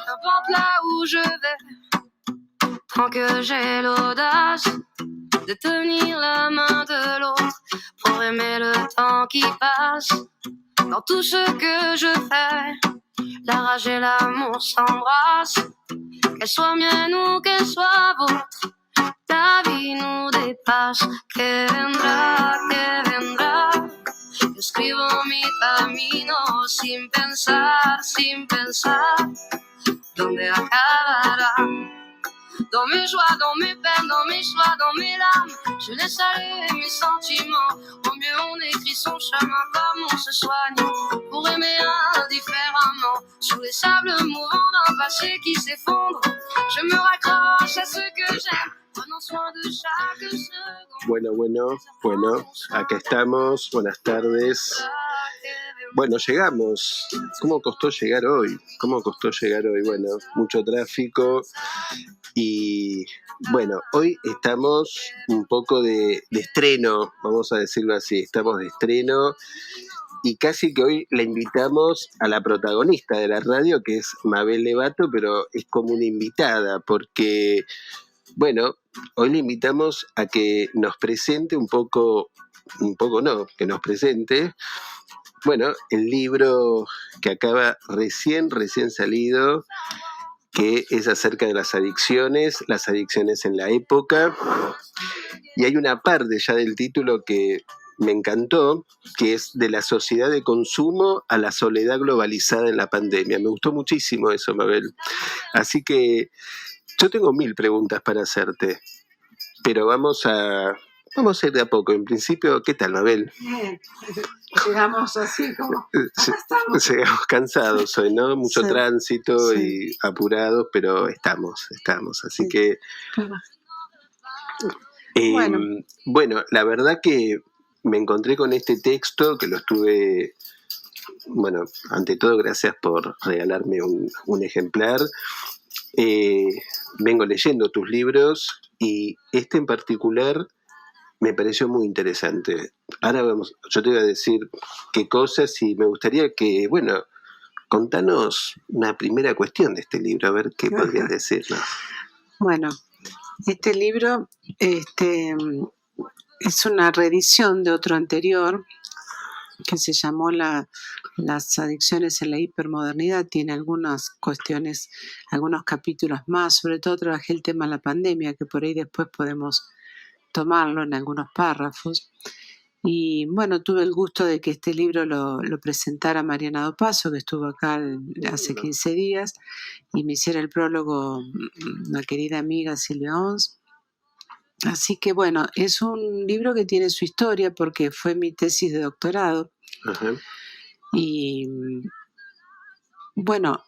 N'importe là où je vais, tant que j'ai l'audace de tenir la main de l'autre pour aimer le temps qui passe. Dans tout ce que je fais, la rage et l'amour s'embrassent. Qu'elle soit mienne ou qu'elle soit vôtre, la vie nous dépasse. Que vendrá, yo escribo mi camino sin pensar, ¿dónde acabará? Dans mes joies, dans mes peines, dans mes choix, dans mes larmes, je laisse aller mes sentiments. Au mieux on écrit son chemin comme on se soigne, pour aimer indifféremment. Sous les sables mouvants d'un passé qui s'effondre, je me raccroche à ce que j'aime, prenant soin de chaque seconde. Bueno, acá estamos, buenas tardes. Bueno, llegamos. ¿Cómo costó llegar hoy? Bueno, mucho tráfico. Y bueno, hoy estamos un poco de estreno, vamos a decirlo así, estamos de estreno y casi que hoy la invitamos a la protagonista de la radio, que es Mabel Levato, pero es como una invitada, porque, bueno, hoy le invitamos a que nos presente que nos presente, bueno, el libro que acaba recién salido, que es acerca de las adicciones en la época. Y hay una parte ya del título que me encantó, que es de la sociedad de consumo a la soledad globalizada en la pandemia. Me gustó muchísimo eso, Mabel. Así que yo tengo 1000 preguntas para hacerte, pero vamos a ir de a poco. En principio, ¿qué tal, Mabel? Bien, llegamos así como... estamos. Llegamos cansados hoy, ¿no? Mucho tránsito sí. Y apurados, pero estamos. Así sí. Que... Bueno, la verdad que me encontré con este texto, que lo estuve... Bueno, ante todo, gracias por regalarme un ejemplar. Vengo leyendo tus libros y este en particular me pareció muy interesante. Ahora yo te voy a decir qué cosas y me gustaría que, bueno, contanos una primera cuestión de este libro, a ver qué podrías decirnos. Bueno, este libro es una reedición de otro anterior que se llamó Las adicciones en la hipermodernidad. Tiene algunas cuestiones, algunos capítulos más, sobre todo trabajé el tema de la pandemia, que por ahí después podemos tomarlo en algunos párrafos. Y bueno, tuve el gusto de que este libro lo presentara Mariana Dopazo, que estuvo acá hace 15 días, y me hiciera el prólogo una querida amiga Silvia Ons. Así que bueno, es un libro que tiene su historia porque fue mi tesis de doctorado. Ajá. Y bueno,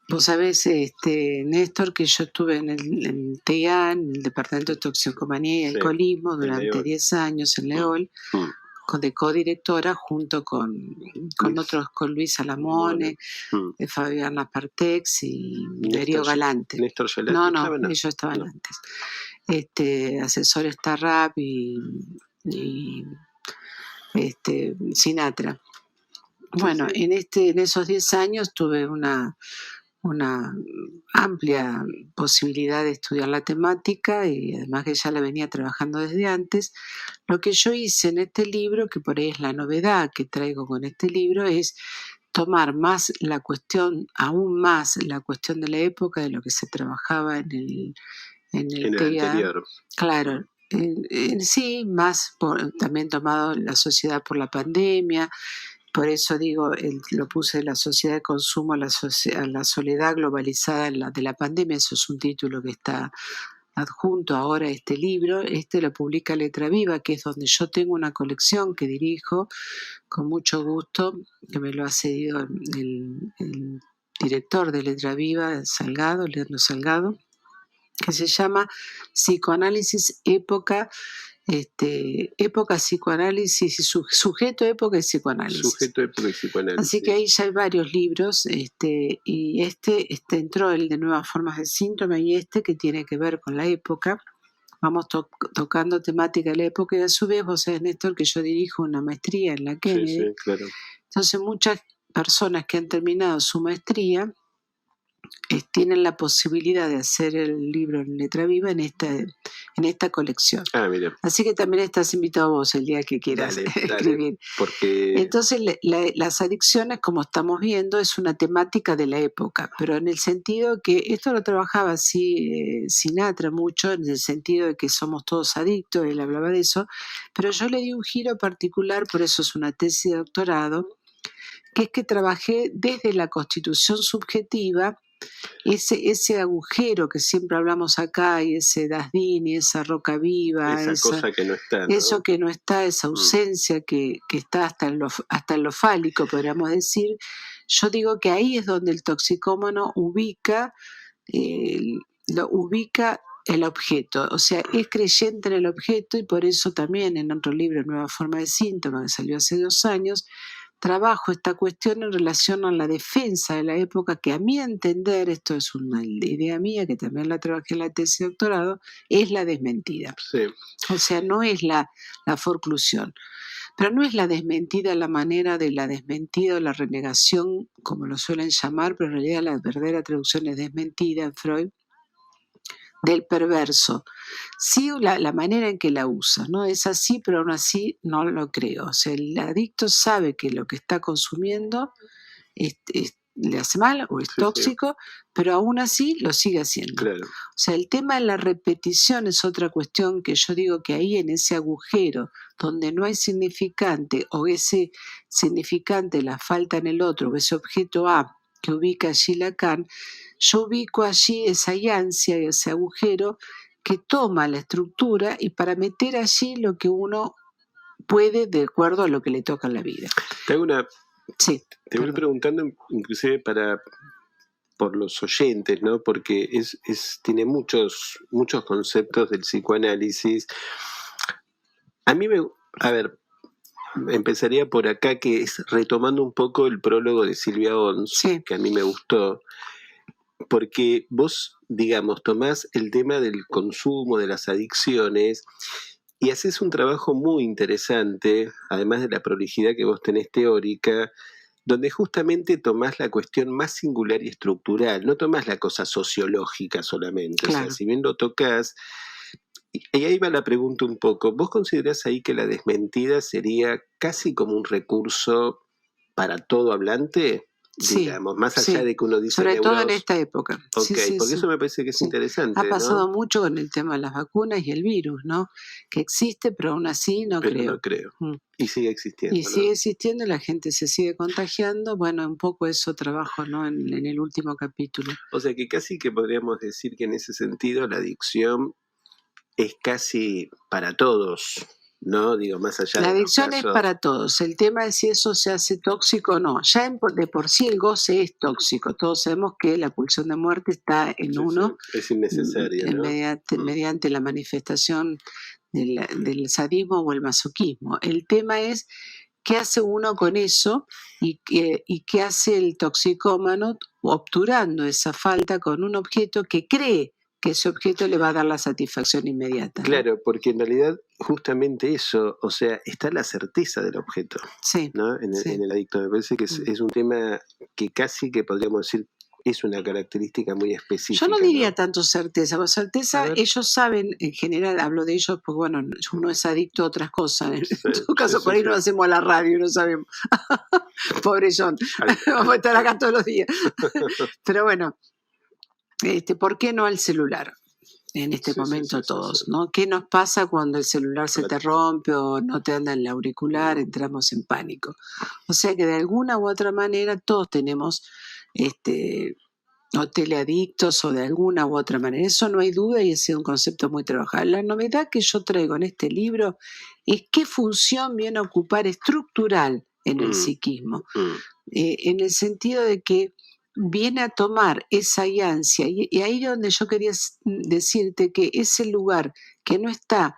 vos sabés, Néstor, que yo estuve en el TIA, en el Departamento de Toxicomanía y Alcoholismo, durante 10 años en Leol, de codirectora junto con otros, con Luis Alamone, Fabián Apartex y Darío Galante. Néstor Gelati. No, ellos estaban antes. Asesores Tarrap y Sinatra. Bueno, en esos 10 años tuve una amplia posibilidad de estudiar la temática y además que ya la venía trabajando desde antes. Lo que yo hice en este libro, que por ahí es la novedad que traigo con este libro, es tomar aún más la cuestión de la época, de lo que se trabajaba en el anterior. Claro, sí, más también tomado la sociedad por la pandemia. Por eso digo, lo puse la sociedad de consumo a la soledad globalizada de la pandemia. Eso es un título que está adjunto ahora a este libro. Lo publica Letra Viva, que es donde yo tengo una colección que dirijo con mucho gusto, que me lo ha cedido el director de Letra Viva, Leandro Salgado, que se llama Psicoanálisis, Época, Psicoanálisis, Sujeto, Época y Psicoanálisis. Sujeto, Época y Psicoanálisis. Así que ahí ya hay varios libros, y entró el de Nuevas Formas de Síntoma y que tiene que ver con la época, vamos tocando temática de la época, y a su vez vos sabés, Néstor, que yo dirijo una maestría en la Kennedy. Sí, claro. Entonces muchas personas que han terminado su maestría tienen la posibilidad de hacer el libro en letra viva en esta colección. Mira. Así que también estás invitado vos el día que quieras escribir. Porque... Entonces las adicciones, como estamos viendo, es una temática de la época, pero en el sentido que esto lo trabajaba así Sinatra mucho, en el sentido de que somos todos adictos, él hablaba de eso, pero yo le di un giro particular, por eso es una tesis de doctorado, que es que trabajé desde la constitución subjetiva, ese agujero que siempre hablamos acá, y ese Dasdin y esa roca viva, esa cosa que no está, ¿no? Eso que no está, esa ausencia que está hasta en lo fálico, podríamos decir. Yo digo que ahí es donde el toxicómano ubica el objeto, o sea, es creyente en el objeto, y por eso también en otro libro, Nueva forma de síntoma, que salió hace 2 años, trabajo esta cuestión en relación a la defensa de la época, que a mi entender, esto es una idea mía, que también la trabajé en la tesis de doctorado, es la desmentida. Sí. O sea, no es la forclusión, pero no es la desmentida a la manera de la desmentida o la renegación, como lo suelen llamar, pero en realidad la verdadera traducción es desmentida en Freud, del perverso. Sí, la manera en que la usa, ¿no? Es así, pero aún así no lo creo. O sea, el adicto sabe que lo que está consumiendo le hace mal o es tóxico, pero aún así lo sigue haciendo. Claro. O sea, el tema de la repetición es otra cuestión, que yo digo que ahí en ese agujero donde no hay significante, o ese significante la falta en el otro, o ese objeto A que ubica allí Lacan, yo ubico allí esa ansia y ese agujero que toma la estructura y para meter allí lo que uno puede de acuerdo a lo que le toca en la vida. Te voy preguntando inclusive por los oyentes, ¿no? Porque tiene muchos conceptos del psicoanálisis. Empezaría por acá, que es retomando un poco el prólogo de Silvia Ons, que a mí me gustó, porque vos, digamos, tomás el tema del consumo, de las adicciones, y haces un trabajo muy interesante, además de la prolijidad que vos tenés teórica, donde justamente tomás la cuestión más singular y estructural, no tomás la cosa sociológica solamente. Claro. O sea, si bien lo tocas, y ahí va la pregunta un poco, ¿vos considerás ahí que la desmentida sería casi como un recurso para todo hablante? Digamos, más allá de que uno dice... Sobre todo en esta época. Porque eso me parece que es interesante. Ha pasado mucho con el tema de las vacunas y el virus, ¿no? Que existe, pero aún así no creo. Y sigue existiendo. Sigue existiendo, y la gente se sigue contagiando. Bueno, un poco eso trabajo, ¿no? En el último capítulo. O sea que casi que podríamos decir que en ese sentido la adicción es casi para todos, ¿no? Digo, más allá la de adicción es para todos. El tema es si eso se hace tóxico o no. Ya de por sí el goce es tóxico. Todos sabemos que la pulsión de muerte está en uno. Es innecesaria, ¿no? Mediante la manifestación del sadismo o el masoquismo. El tema es qué hace uno con eso, y qué hace el toxicómano obturando esa falta con un objeto que cree que ese objeto le va a dar la satisfacción inmediata, ¿no? Claro, porque en realidad justamente eso, o sea, está la certeza del objeto, ¿no? En el adicto. Me parece que es un tema que casi que podríamos decir es una característica muy específica. Yo no diría tanto certeza, porque certeza ellos saben, en general hablo de ellos, porque bueno, uno es adicto a otras cosas, en todo caso por ahí no hacemos a la radio, no sabemos. Pobre John, vamos a estar acá todos los días. Pero bueno, ¿por qué no al celular? En este momento todos, ¿no? ¿Qué nos pasa cuando el celular se te rompe o no te anda en el auricular? Entramos en pánico. O sea que de alguna u otra manera todos tenemos o teleadictos o de alguna u otra manera. Eso no hay duda, y ha sido un concepto muy trabajado. La novedad que yo traigo en este libro es qué función viene a ocupar estructural en el psiquismo, en el sentido de que viene a tomar esa ansia, y ahí es donde yo quería decirte que ese lugar que no está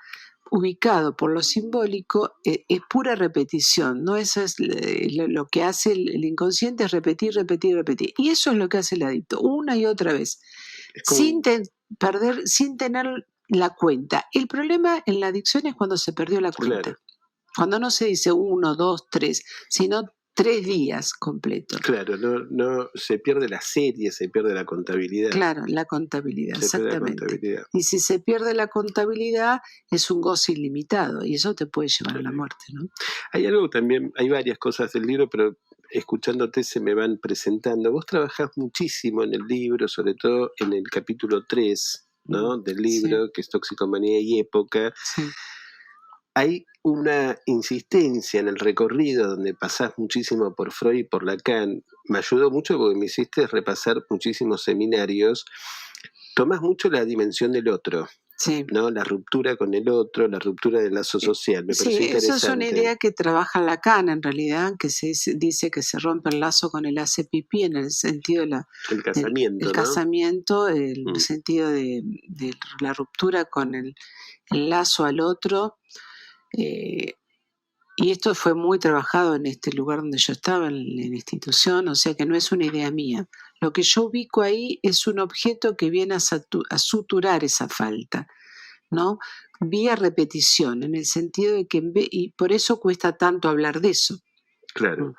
ubicado por lo simbólico es pura repetición, ¿no? Eso es lo que hace el inconsciente, es repetir, y eso es lo que hace el adicto una y otra vez, sin tener la cuenta. El problema en la adicción es cuando se perdió la cuenta. Claro. Cuando no se dice 1, 2, 3, sino 3 días completos. Claro, no se pierde la serie, se pierde la contabilidad. Claro, la contabilidad, Se pierde la exactamente. contabilidad. Y si se pierde la contabilidad, es un goce ilimitado y eso te puede llevar a la muerte, ¿no? Hay algo también, hay varias cosas del libro, pero escuchándote se me van presentando. Vos trabajás muchísimo en el libro, sobre todo en el capítulo 3, ¿no? Del libro, Sí. que es Toxicomanía y Época. Sí. Hay una insistencia en el recorrido donde pasás muchísimo por Freud y por Lacan. Me ayudó mucho porque me hiciste repasar muchísimos seminarios. Tomás mucho la dimensión del otro, Sí. ¿no? La ruptura con el otro, la ruptura del lazo social. Me pareció Sí, interesante. esa es una idea que trabaja Lacan en realidad, que dice que se rompe el lazo con el hace pipí en el sentido de el casamiento, el ¿no? casamiento, el sentido de la ruptura con el lazo al otro. Y esto fue muy trabajado en este lugar donde yo estaba, en la institución, o sea que no es una idea mía. Lo que yo ubico ahí es un objeto que viene a suturar esa falta, ¿no? Vía repetición, en el sentido de que, y por eso cuesta tanto hablar de eso. Claro.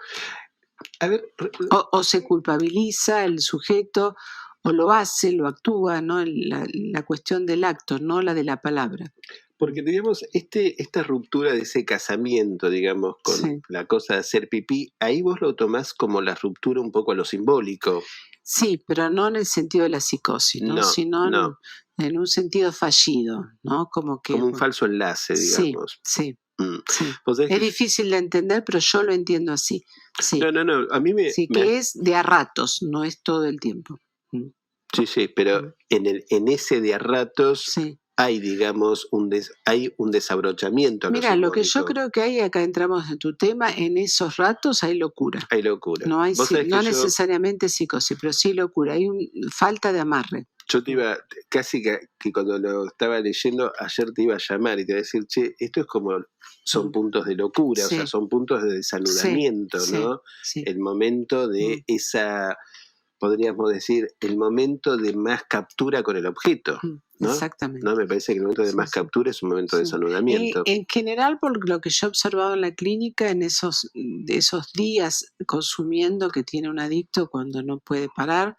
A ver, o se culpabiliza el sujeto, o lo hace, lo actúa, ¿no? La cuestión del acto, no la de la palabra. Porque, digamos, esta ruptura de ese casamiento, digamos, con la cosa de hacer pipí, ahí vos lo tomás como la ruptura un poco a lo simbólico. Sí, pero no en el sentido de la psicosis, ¿no? Sino en un sentido fallido, ¿no? Como un falso enlace, digamos. Sí. Sí. Es difícil de entender, pero yo lo entiendo así. Sí. No, a mí me... Sí, que es de a ratos, no es todo el tiempo. Sí, pero en ese de a ratos hay, digamos, hay un desabrochamiento. Mira, lo que yo creo que hay, acá entramos en tu tema, en esos ratos hay locura. Hay locura. No necesariamente psicosis, pero sí locura, hay falta de amarre. Yo te iba, casi que cuando lo estaba leyendo, ayer te iba a llamar y te iba a decir, che, esto es como, son puntos de locura, o sea, son puntos de desanudamiento, ¿no? Sí. El momento de esa, podríamos decir, el momento de más captura con el objeto, ¿no? Exactamente. ¿No? Me parece que el momento de más captura es un momento de desanudamiento. En general, por lo que yo he observado en la clínica, en esos días consumiendo que tiene un adicto cuando no puede parar,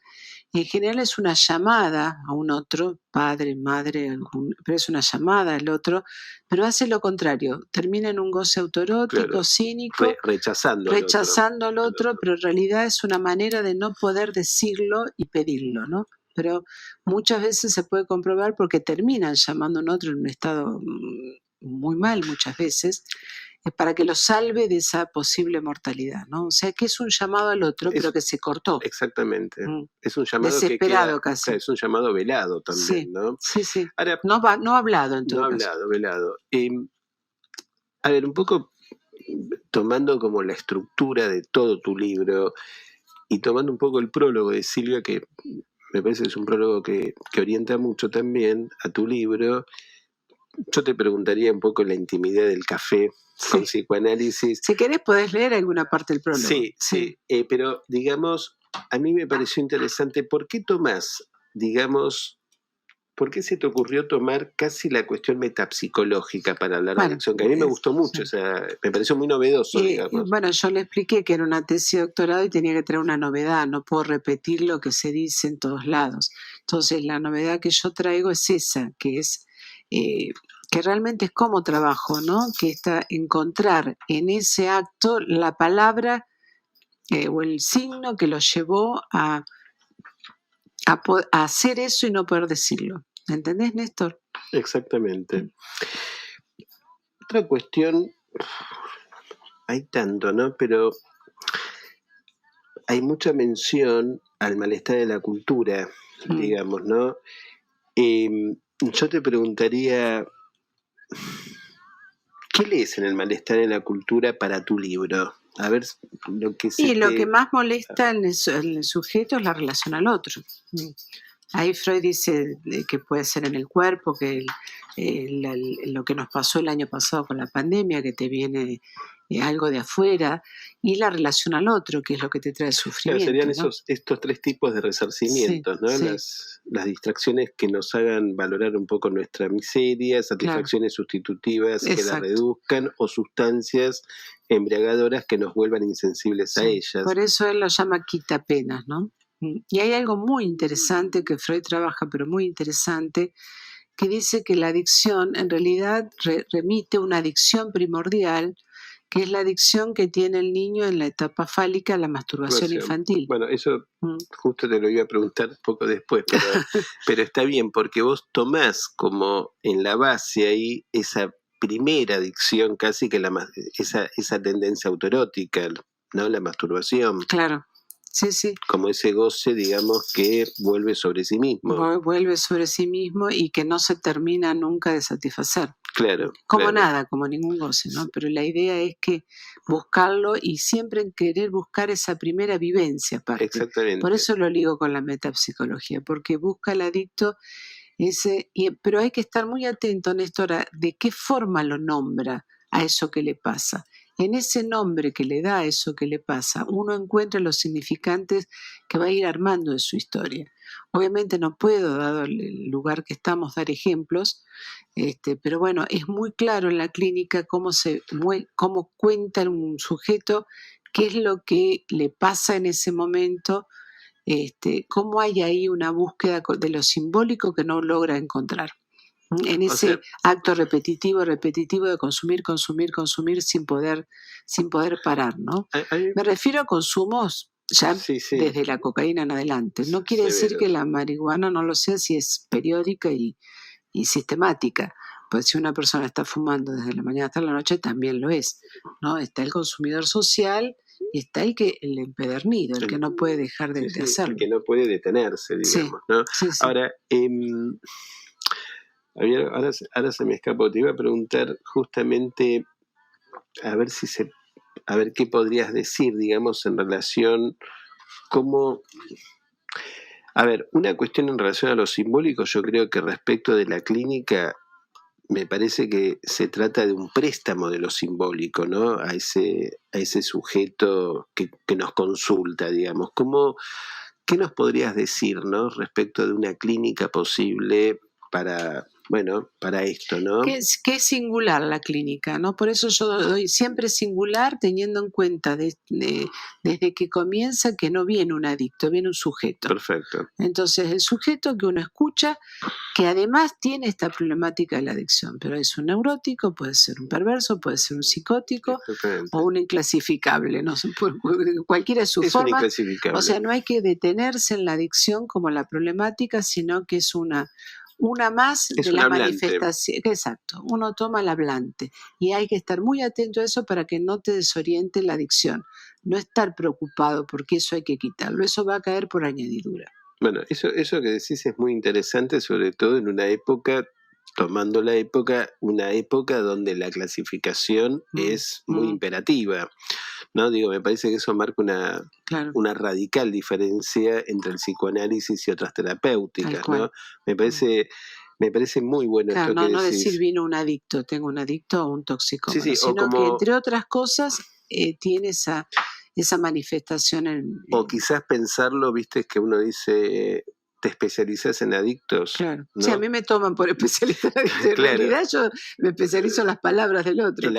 en general es una llamada a un otro, padre, madre, pero es una llamada al otro, pero hace lo contrario, termina en un goce autoerótico, cínico, rechazando al otro, pero en realidad es una manera de no poder decirlo y pedirlo, ¿no? Pero muchas veces se puede comprobar porque terminan llamando a un otro en un estado muy mal muchas veces, para que lo salve de esa posible mortalidad, ¿no? O sea, que es un llamado al otro, pero que se cortó. Exactamente. Es un llamado desesperado casi. Es un llamado velado también, ¿no? Sí. Ahora, no hablado en todo caso. No hablado, velado. A ver, un poco tomando como la estructura de todo tu libro y tomando un poco el prólogo de Silvia, que me parece que es un prólogo que orienta mucho también a tu libro, yo te preguntaría un poco la intimidad del café con psicoanálisis. Si querés podés leer alguna parte del prólogo. Sí. Pero digamos, a mí me pareció interesante, ¿por qué tomás, digamos, por qué se te ocurrió tomar casi la cuestión metapsicológica para hablar de adicción? Que a mí me gustó mucho, o sea, me pareció muy novedoso, digamos. Bueno, yo le expliqué que era una tesis de doctorado y tenía que traer una novedad, no puedo repetir lo que se dice en todos lados. Entonces, la novedad que yo traigo es esa, que es... que realmente es como trabajo, ¿no? Que está encontrar en ese acto la palabra o el signo que lo llevó a hacer eso y no poder decirlo. ¿Entendés, Néstor? Exactamente. Otra cuestión, hay tanto, ¿no? Pero hay mucha mención al malestar de la cultura, digamos, ¿no? Yo te preguntaría, ¿qué lees en el malestar de la cultura para tu libro? A ver, lo que más molesta en el sujeto es la relación al otro. Ahí Freud dice que puede ser en el cuerpo, que lo que nos pasó el año pasado con la pandemia, que te viene algo de afuera, y la relación al otro, que es lo que te trae sufrimiento. Claro, serían ¿no? estos tres tipos de resarcimientos, Sí, ¿no? sí. Las distracciones que nos hagan valorar un poco nuestra miseria, satisfacciones sustitutivas que la Exacto. reduzcan, o sustancias embriagadoras que nos vuelvan insensibles a Sí. ellas. Por eso él lo llama quitapenas, ¿no? Y hay algo muy interesante que Freud trabaja, pero muy interesante, que dice que la adicción en realidad remite a una adicción primordial, que es la adicción que tiene el niño en la etapa fálica, la masturbación infantil. Bueno, eso justo te lo iba a preguntar poco después, pero está bien, porque vos tomás como en la base ahí esa primera adicción, casi que esa tendencia autoerótica, ¿no? La masturbación. Claro, sí, sí. Como ese goce, digamos, que vuelve sobre sí mismo. Vuelve sobre sí mismo y que no se termina nunca de satisfacer. Claro. Como claro. nada, como ningún goce, ¿no? Pero la idea es que buscarlo y siempre querer buscar esa primera vivencia aparte. Exactamente. Por eso lo ligo con la metapsicología, porque busca el adicto pero hay que estar muy atento, Néstor, de qué forma lo nombra a eso que le pasa. En ese nombre que le da a eso que le pasa, uno encuentra los significantes que va a ir armando de su historia. Obviamente no puedo, dado el lugar que estamos, dar ejemplos, pero bueno, es muy claro en la clínica cómo cuenta un sujeto qué es lo que le pasa en ese momento, cómo hay ahí una búsqueda de lo simbólico que no logra encontrar. En ese acto repetitivo de consumir sin poder parar, ¿no? Me refiero a consumos ya desde la cocaína en adelante. No quiere decir que la marihuana no lo sea si es periódica y sistemática. Pues si una persona está fumando desde la mañana hasta la noche, también lo es, ¿no? Está el consumidor social y está el empedernido, el que no puede dejar de hacerlo. El que no puede detenerse, digamos, ¿no? Sí. Ahora, ahora se me escapó, te iba a preguntar justamente a ver qué podrías decir, digamos, en relación a ver, una cuestión en relación a lo simbólico, yo creo que respecto de la clínica, me parece que se trata de un préstamo de lo simbólico, ¿no? A ese sujeto que nos consulta, digamos. ¿Qué nos podrías decir, ¿no? Respecto de una clínica posible para esto, ¿no? Que es singular la clínica, ¿no? Por eso yo doy siempre singular, teniendo en cuenta desde que comienza que no viene un adicto, viene un sujeto. Perfecto. Entonces, el sujeto que uno escucha, que además tiene esta problemática de la adicción, pero es un neurótico, puede ser un perverso, puede ser un psicótico o un inclasificable, no sé, cualquiera de su forma. Un inclasificable. O sea, no hay que detenerse en la adicción como la problemática, sino que es una más de la manifestación. Exacto, uno toma el hablante y hay que estar muy atento a eso para que no te desoriente la adicción. No estar preocupado porque eso hay que quitarlo, eso va a caer por añadidura. Bueno, eso que decís es muy interesante, sobre todo en una época, tomando una época donde la clasificación es muy imperativa, ¿no? Digo, me parece que eso marca una radical diferencia entre el psicoanálisis y otras terapéuticas, ¿no? Me parece muy bueno esto que decís. No decir vino un adicto, tengo un adicto o un toxicómano, sino que entre otras cosas tiene esa manifestación. O quizás pensarlo, viste, que uno dice, te especializas en adictos. Claro. ¿no? Sí, a mí me toman por especialista en adictos. En realidad yo me especializo en las palabras del otro.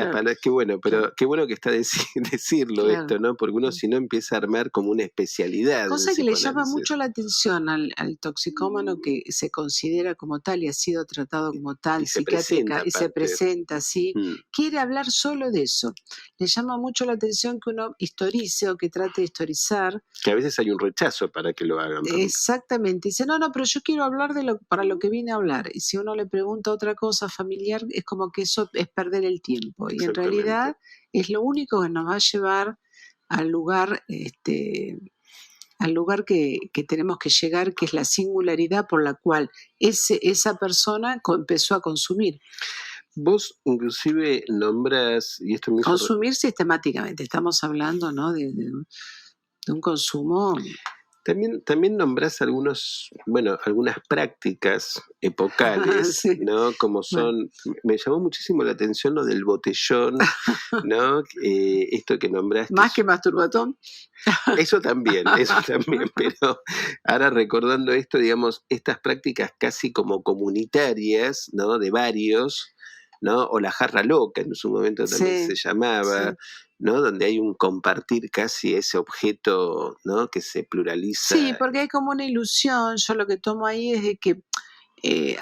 Qué bueno, pero qué bueno que está decirlo esto, ¿no? Porque uno si no empieza a armar como una especialidad. Cosa que le llama mucho la atención al toxicómano que se considera como tal y ha sido tratado como tal, psiquiátrica, y se presenta así. Quiere hablar solo de eso. Le llama mucho la atención que uno historice o que trate de historizar. Que a veces hay un rechazo para que lo hagan. Exactamente. Dice, no, pero yo quiero hablar para lo que vine a hablar. Y si uno le pregunta otra cosa familiar, es como que eso es perder el tiempo. Y en realidad es lo único que nos va a llevar al lugar que tenemos que llegar, que es la singularidad por la cual esa persona empezó a consumir. Vos inclusive nombras, y esto me consumir sistemáticamente, estamos hablando, ¿no? de un consumo También nombrás algunas prácticas epocales, Sí. ¿no? Como son, me llamó muchísimo la atención lo del botellón, ¿no? Esto que nombraste. Más que masturbatón. Eso también, pero ahora recordando esto, digamos, estas prácticas casi como comunitarias, ¿no? De varios, ¿no? O la jarra loca en su momento también se llamaba, sí. ¿no? Donde hay un compartir casi ese objeto, ¿no? Que se pluraliza. Sí, porque hay como una ilusión. Yo lo que tomo ahí es de que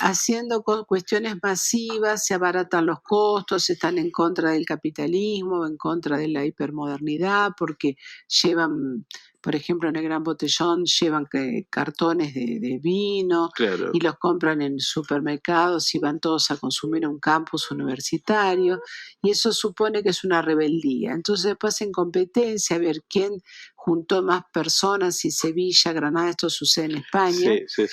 haciendo cuestiones masivas se abaratan los costos, están en contra del capitalismo, en contra de la hipermodernidad, porque llevan, por ejemplo, en el Gran Botellón llevan cartones de vino, Claro. Y los compran en supermercados y van todos a consumir en un campus universitario, y eso supone que es una rebeldía. Entonces después en competencia a ver quién juntó más personas, y Sevilla, Granada, esto sucede en España. Sí.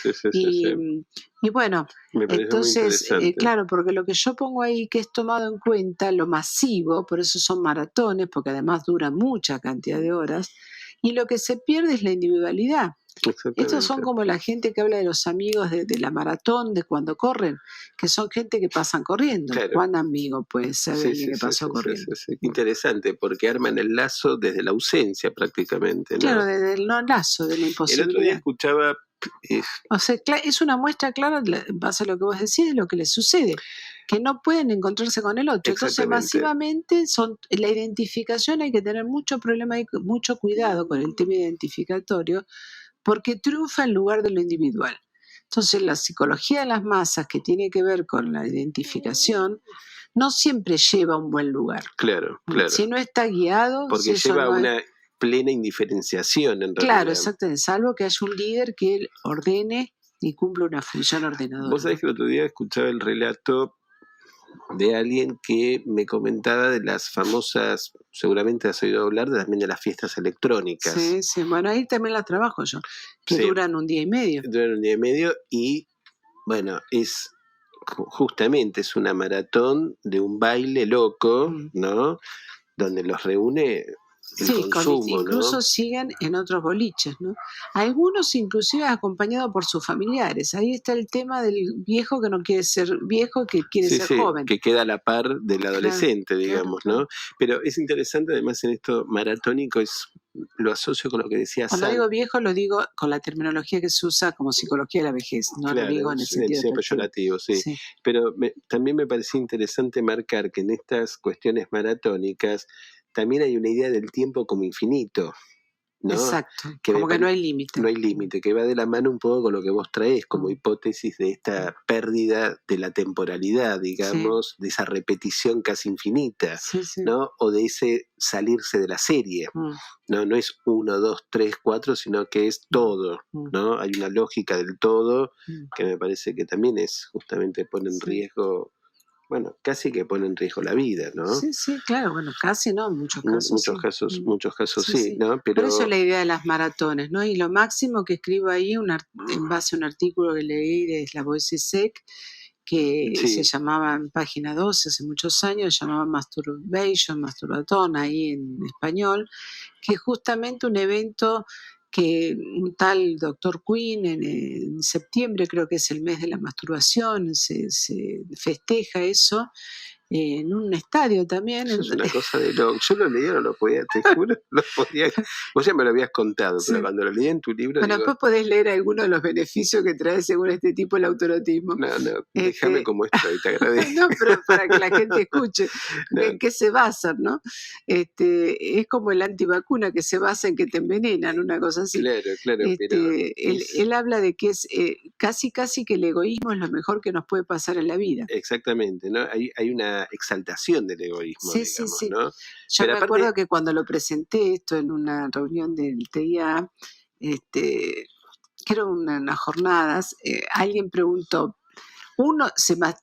Y bueno, me parece entonces, muy interesante. claro, porque lo que yo pongo ahí que es tomado en cuenta lo masivo, por eso son maratones, porque además duran mucha cantidad de horas, y lo que se pierde es la individualidad. Estos son como la gente que habla de los amigos de la maratón, de cuando corren, que son gente que pasan corriendo. Claro. ¿Cuán amigo puede ser de alguien que pasó corriendo? Sí. Interesante, porque arman el lazo desde la ausencia prácticamente, ¿no? Claro, desde el no lazo, de la imposibilidad. El otro día escuchaba... O sea, es una muestra clara, en base a lo que vos decís, de lo que les sucede, que no pueden encontrarse con el otro. Entonces, masivamente, la identificación, hay que tener mucho problema y mucho cuidado con el tema identificatorio, porque triunfa en lugar de lo individual. Entonces, la psicología de las masas, que tiene que ver con la identificación, no siempre lleva a un buen lugar. Claro. Si no está guiado... Porque si lleva a no una plena indiferenciación en realidad. Claro, exactamente, salvo que haya un líder que él ordene y cumpla una función ordenadora. Vos sabés que el otro día escuchaba el relato de alguien que me comentaba de las famosas, seguramente has oído hablar también de las fiestas electrónicas. Sí, bueno, ahí también las trabajo yo, que duran un día y medio. Y bueno, justamente es una maratón de un baile loco, ¿no? Donde los reúne el consumo, incluso ¿no? siguen en otros boliches, ¿no? Algunos inclusive acompañados por sus familiares. Ahí está el tema del viejo que no quiere ser viejo, que quiere ser joven. Que queda a la par del adolescente, digamos, claro. ¿No? Pero es interesante además en esto maratónico, lo asocio con lo que decía Cuando digo viejo lo digo con la terminología que se usa como psicología de la vejez, no claro, lo digo en el sentido peyorativo, sí. Pero también me parecía interesante marcar que en estas cuestiones maratónicas también hay una idea del tiempo como infinito, ¿no? Exacto, como que no hay límite. No hay límite, que va de la mano un poco con lo que vos traés como hipótesis de esta pérdida de la temporalidad, digamos, de esa repetición casi infinita, ¿no? O de ese salirse de la serie. No es 1, 2, 3, 4, sino que es todo, ¿no? Hay una lógica del todo que me parece que también justamente pone en riesgo... Bueno, casi que pone en riesgo la vida, ¿no? Sí, claro, bueno, casi no, en muchos casos. Muchos casos sí, ¿no? Pero... Por eso la idea de las maratones, ¿no? Y lo máximo que escribo ahí, en base a un artículo que leí de Slavoj Žižek, que se llamaba en página 12 hace muchos años, se llamaba Masturbatón, ahí en español, que es justamente un evento que un tal Dr. Quinn en septiembre, creo que es el mes de la masturbación, se festeja eso en un estadio también. Eso es una cosa de loco. Yo lo leía, no lo podía, te juro, lo podía. Vos ya me lo habías contado, pero cuando lo leí en tu libro. Bueno, después podés leer algunos de los beneficios que trae según este tipo el autorotismo. No, déjame como estoy, te agradezco. No, pero para que la gente escuche en qué se basan, ¿no? Es como el antivacuna que se basa en que te envenenan, una cosa así. Claro. Él habla de que es casi que el egoísmo es lo mejor que nos puede pasar en la vida. Exactamente, ¿no? Hay una exaltación del egoísmo, digamos, ¿no? Yo me acuerdo que cuando lo presenté esto en una reunión del TIA, que eran unas jornadas, alguien preguntó,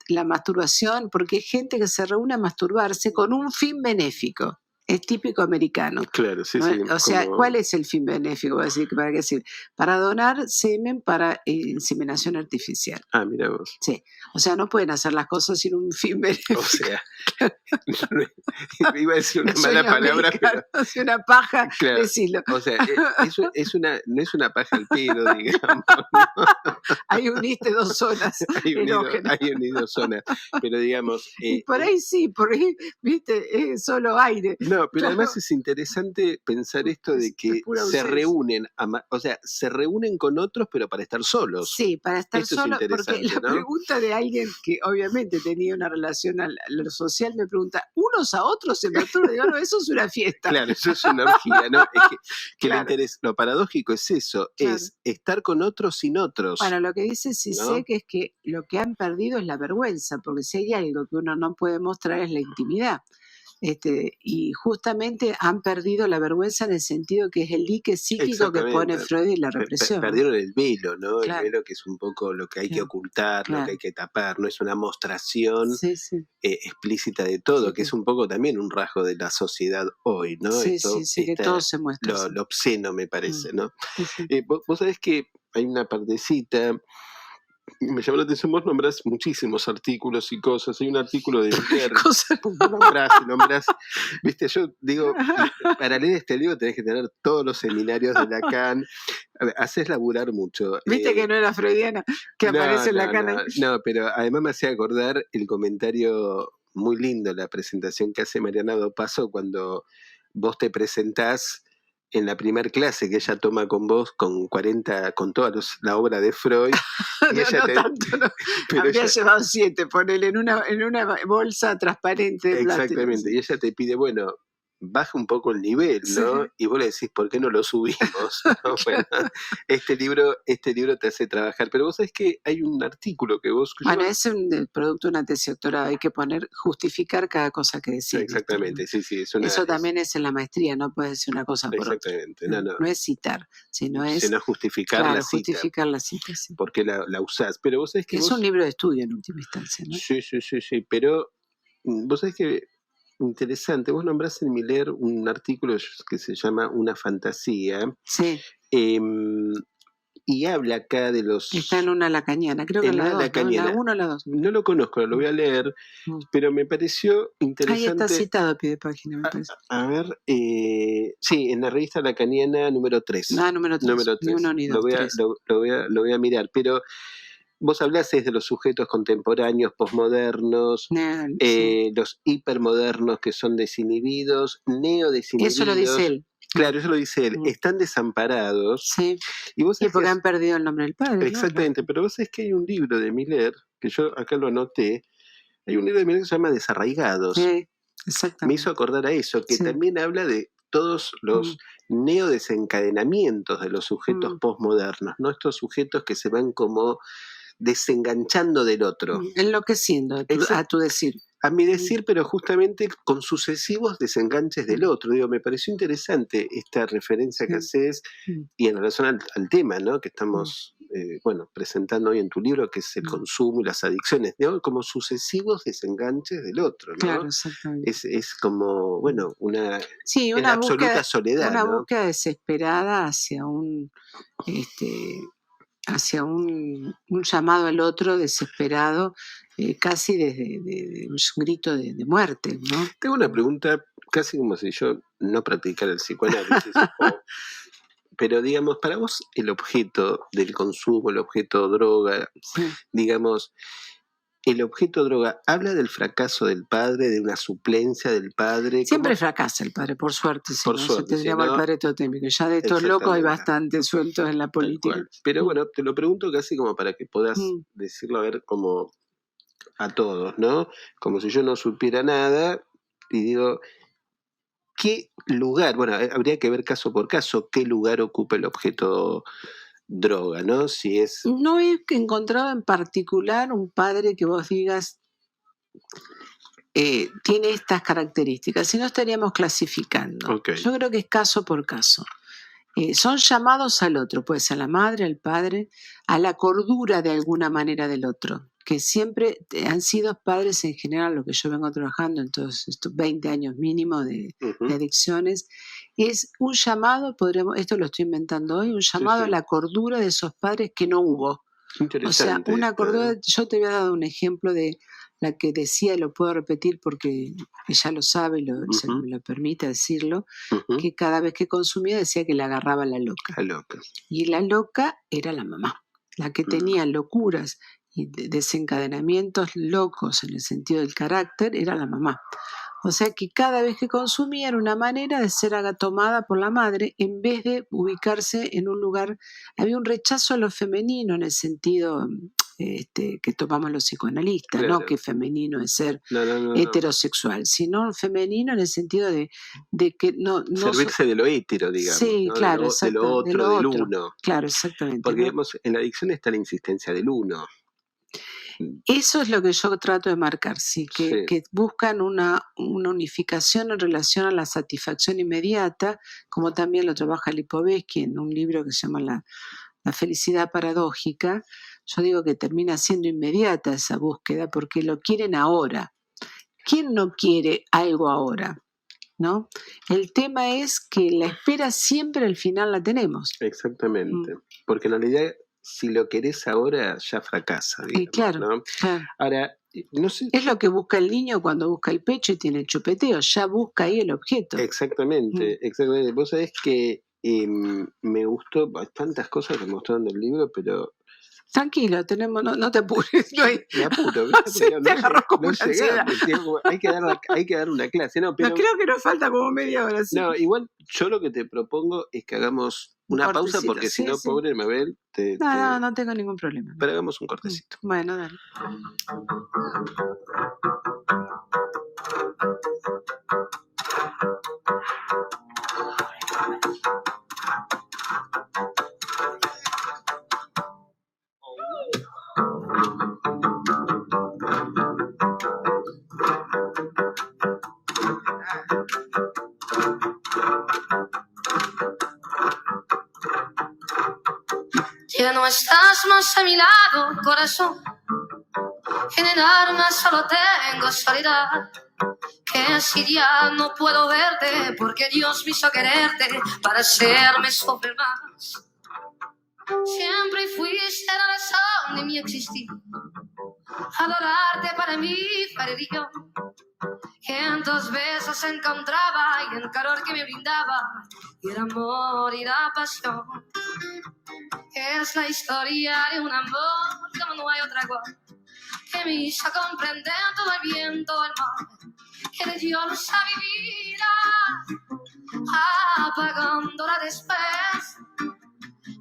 la masturbación, porque hay gente que se reúne a masturbarse con un fin benéfico. es típico americano. Claro, sí, ¿No? sí. O sea, como- ¿cuál es el fin benéfico? ¿Para qué decir? Para donar semen para inseminación artificial. Ah, mira vos. Sí, o sea, no pueden hacer las cosas sin un fin benéfico. O sea, iba a decir una El mala sueño palabra, americano, hace una paja, Claro. decilo. o sea, no es una paja al pedo, digamos. Ahí uniste dos zonas erógenas. Hay unido zona. Pero digamos. Y por ahí sí, por ahí, viste, es solo aire. No, pero Claro. además es interesante pensar esto de Es que pura se ausencia. reúnen, o sea, se reúnen con otros, pero para estar solos. Sí, para estar Esto es solo, porque interesante, la ¿no? pregunta de alguien que obviamente tenía una relación a lo social me pregunta, ¿unos a otros se masturban? Digo, no, eso es una fiesta. Claro, eso es una orgía, ¿no? Es que Claro. lo paradójico es eso, Claro. es estar con otros sin otros. Bueno, lo que dice ¿no? Zizek es que lo que han perdido es la vergüenza, porque si hay algo que uno no puede mostrar es la intimidad. Y justamente han perdido la vergüenza en el sentido que es el dique psíquico que pone Exactamente. Freud y la represión. Perdieron el velo, ¿no? Claro. El velo que es un poco lo que hay que Claro. ocultar, lo Claro. que hay que tapar, no es una mostración Sí, sí. explícita de todo, Sí, que sí. es un poco también un rasgo de la sociedad hoy, ¿no? Sí, Esto, sí, que todo se muestra. Sí. lo obsceno, me parece, ¿no? Sí, sí. Vos sabés que hay una partecita, me llamó la atención, vos nombrás muchísimos artículos y cosas, hay un artículo de Miller, Cosa- nombrás, viste, yo digo, para leer este libro tenés que tener todos los seminarios de Lacan, haces laburar mucho. Viste que no era freudiana, que aparece en la cana. No, pero además me hacía acordar el comentario muy lindo, la presentación que hace Mariana Dopaso cuando vos te presentás en la primer clase que ella toma con vos con toda la obra de Freud. Y ella no te- tanto, no. pero Habría ella- llevado 7, ponele en una bolsa transparente de plástico. exactamente, y ella te pide, bueno, baja un poco el nivel, ¿no? Sí. Y vos le decís, ¿por qué no lo subimos? ¿No? Bueno, este libro te hace trabajar, pero vos sabés que hay un artículo que vos... Bueno, es el producto de una tesis doctorada, hay que justificar cada cosa que decís. Exactamente, sí, sí. Eso también es en la maestría, no puedes decir una cosa por otra. Exactamente, No es citar, sino es sino justificar claro, la cita, justificar la cita. Sí. porque la usás. Pero vos sabés que Es vos... un libro de estudio en última instancia, ¿no? Sí, pero vos sabés que interesante, vos nombrás en Miller un artículo que se llama Una fantasía, Sí, y habla acá de los... está en una lacaniana, creo que en en la una 2, lacaniana. ¿no? La 1 o la 2. No lo conozco, lo voy a leer, Mm. pero me pareció Ahí interesante... está citado a pie de página, me parece. A ver, sí, en la revista Lacaniana número 3. Número 3. Ni uno ni dos, tres. Lo voy a mirar, pero vos hablás de los sujetos contemporáneos, posmodernos, Sí. los hipermodernos que son desinhibidos, neodesinhibidos. Eso lo dice él. Claro, eso lo dice él. Mm. Están desamparados. Sí, Y vos y sabés porque que han perdido el nombre del padre. exactamente, pero vos sabés que hay un libro de Miller, que yo acá lo anoté, hay un libro de Miller que se llama Desarraigados. Sí, exactamente. Me hizo acordar a eso, que Sí. también habla de todos los neodesencadenamientos de los sujetos posmodernos, ¿no? Estos sujetos que se van como desenganchando del otro. Enloqueciendo, a tu decir. A mi decir, pero justamente con sucesivos desenganches del otro. Digo, me pareció interesante esta referencia que haces y en relación al tema, ¿no? Que estamos, presentando hoy en tu libro, que es el consumo y las adicciones, ¿no? Como sucesivos desenganches del otro, ¿no? Claro, exactamente. Es como, bueno, una en la absoluta búsqueda, soledad, una ¿no? búsqueda desesperada hacia un llamado al otro desesperado, casi desde un grito de muerte, ¿no? Tengo una pregunta, casi como si yo no practicara el psicoanálisis, pero digamos, para vos el objeto del consumo, el objeto droga, digamos, el objeto droga habla del fracaso del padre, de una suplencia del padre. Siempre fracasa el padre, por suerte. Por suerte, tendríamos el padre totémico. Ya de estos locos hay bastante sueltos en la política. Pero bueno, te lo pregunto casi como para que puedas decirlo a ver como a todos, ¿no? Como si yo no supiera nada y digo, ¿qué lugar? Bueno, habría que ver caso por caso qué lugar ocupa el objeto droga, ¿no? Si es... No he encontrado en particular un padre que vos digas tiene estas características, si no estaríamos clasificando. Okay. Yo creo que es caso por caso. Son llamados al otro, puede ser a la madre, al padre, a la cordura de alguna manera del otro. que siempre han sido padres en general, lo que yo vengo trabajando en todos estos 20 años mínimo de adicciones, es un llamado, esto lo estoy inventando hoy, un llamado a la cordura de esos padres que no hubo. O sea, una cordura, yo te había dado un ejemplo de la que decía, y lo puedo repetir porque ella lo sabe y se me lo permite decirlo, que cada vez que consumía decía que le agarraba la loca. La loca. Y la loca era la mamá, la que tenía locuras y desencadenamientos locos en el sentido del carácter, era la mamá. O sea que cada vez que consumía era una manera de ser tomada por la madre en vez de ubicarse en un lugar. Había un rechazo a lo femenino en el sentido que tomamos los psicoanalistas, Claro. no que femenino es ser heterosexual, sino femenino en el sentido de que no servirse de lo hetero, digamos. Sí, ¿no? claro, de lo otro, del uno. Claro, exactamente. Porque digamos, en la adicción está la insistencia del uno. Eso es lo que yo trato de marcar, sí, que buscan una unificación en relación a la satisfacción inmediata, como también lo trabaja Lipovetsky en un libro que se llama La felicidad paradójica. Yo digo que termina siendo inmediata esa búsqueda porque lo quieren ahora. ¿Quién no quiere algo ahora? ¿No? El tema es que la espera siempre al final la tenemos. Exactamente, porque en realidad si lo querés ahora ya fracasa, digamos, claro, ¿no? Claro. Ahora, no sé. Es lo que busca el niño cuando busca el pecho y tiene el chupeteo, ya busca ahí el objeto. Exactamente. Vos sabés que me gustó tantas cosas que mostraron del libro, pero... Tranquilo, no te apures. No hay... Me apuro, te agarró como una ansiedad. Hay que dar una clase. No, pero, creo que nos falta como media hora. ¿Sí? No, igual yo lo que te propongo es que hagamos una pausa porque si no, pobre Mabel... No tengo ningún problema. Pero hagamos un cortecito. Bueno, dale. Ya no estás más a mi lado, corazón. En el alma solo tengo soledad. Que si ya no puedo verte, porque Dios me hizo quererte para hacerme sufrir más. Siempre fuiste la razón de mi existir. Adorarte para mí fue religión. En tus besos encontraba y el calor que me brindaba, y el amor y la pasión. Es la historia de un amor como no hay otra igual, que me hizo comprender todo el bien, todo el mal, que le dio luz a mi vida, apagándola después.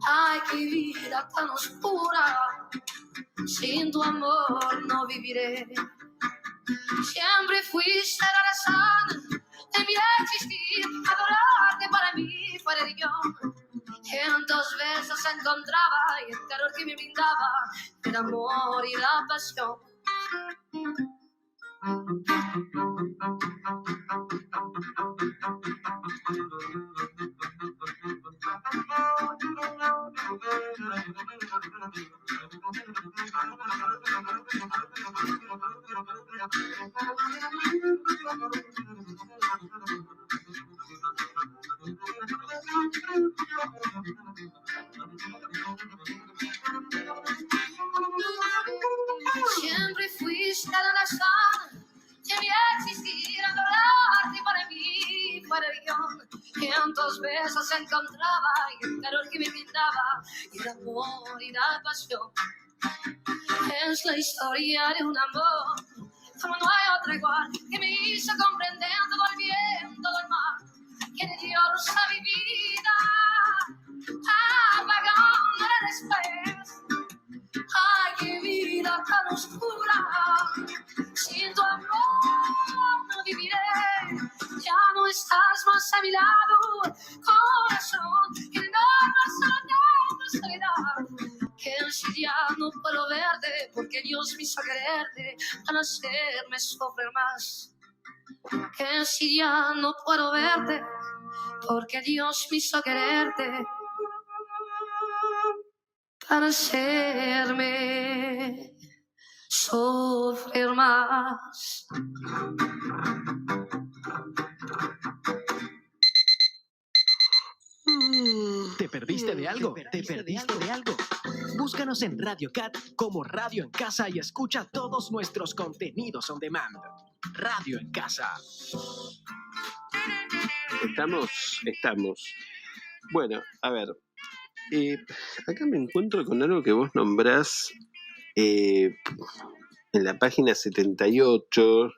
Ay, qué vida tan oscura, sin tu amor no viviré. Siempre fuiste la razón de mi existir, adorarte para mí fue religión. En tus besos encontraba y el calor que me brindaba, el amor y la pasión. Siempre fuiste la razón de mi existir, adorarte para mí fue religión. En tus besos encontraba y el calor que me brindaba, y el amor y la pasión. Es la historia de un amor como no hay otra igual, que me hizo comprender todo el bien, todo el mal, que le dio luz a mi vida, apagándola después. Ay, qué vida tan oscura, sin tu amor no viviré. Ya no estás más a mi lado, corazón, que no más solo tengo soledad. Que si ya no puedo verte, porque Dios me hizo quererte para hacerme sufrir más. Que si ya no puedo verte, porque Dios me hizo quererte para hacerme sufrir más. ¿Te perdiste de algo? ¿Te perdiste de algo? Búscanos en Radio Cat como Radio en Casa y escucha todos nuestros contenidos on demand. Radio en Casa. Estamos. Bueno, a ver. Acá me encuentro con algo que vos nombrás en la página 78.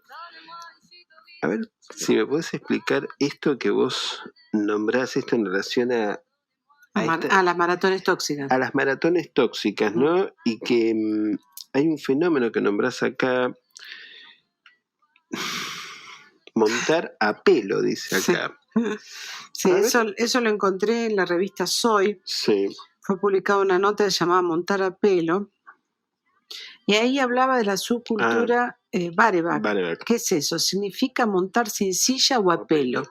A ver si me podés explicar esto que vos nombrás, esto en relación a las maratones tóxicas. A las maratones tóxicas, ¿no? Y que hay un fenómeno que nombrás acá, montar a pelo, dice acá. Sí, eso lo encontré en la revista Soy. Sí. Fue publicada una nota llamada Montar a pelo. Y ahí hablaba de la subcultura bareback. ¿Qué es eso? Significa montar sin silla o a pelo.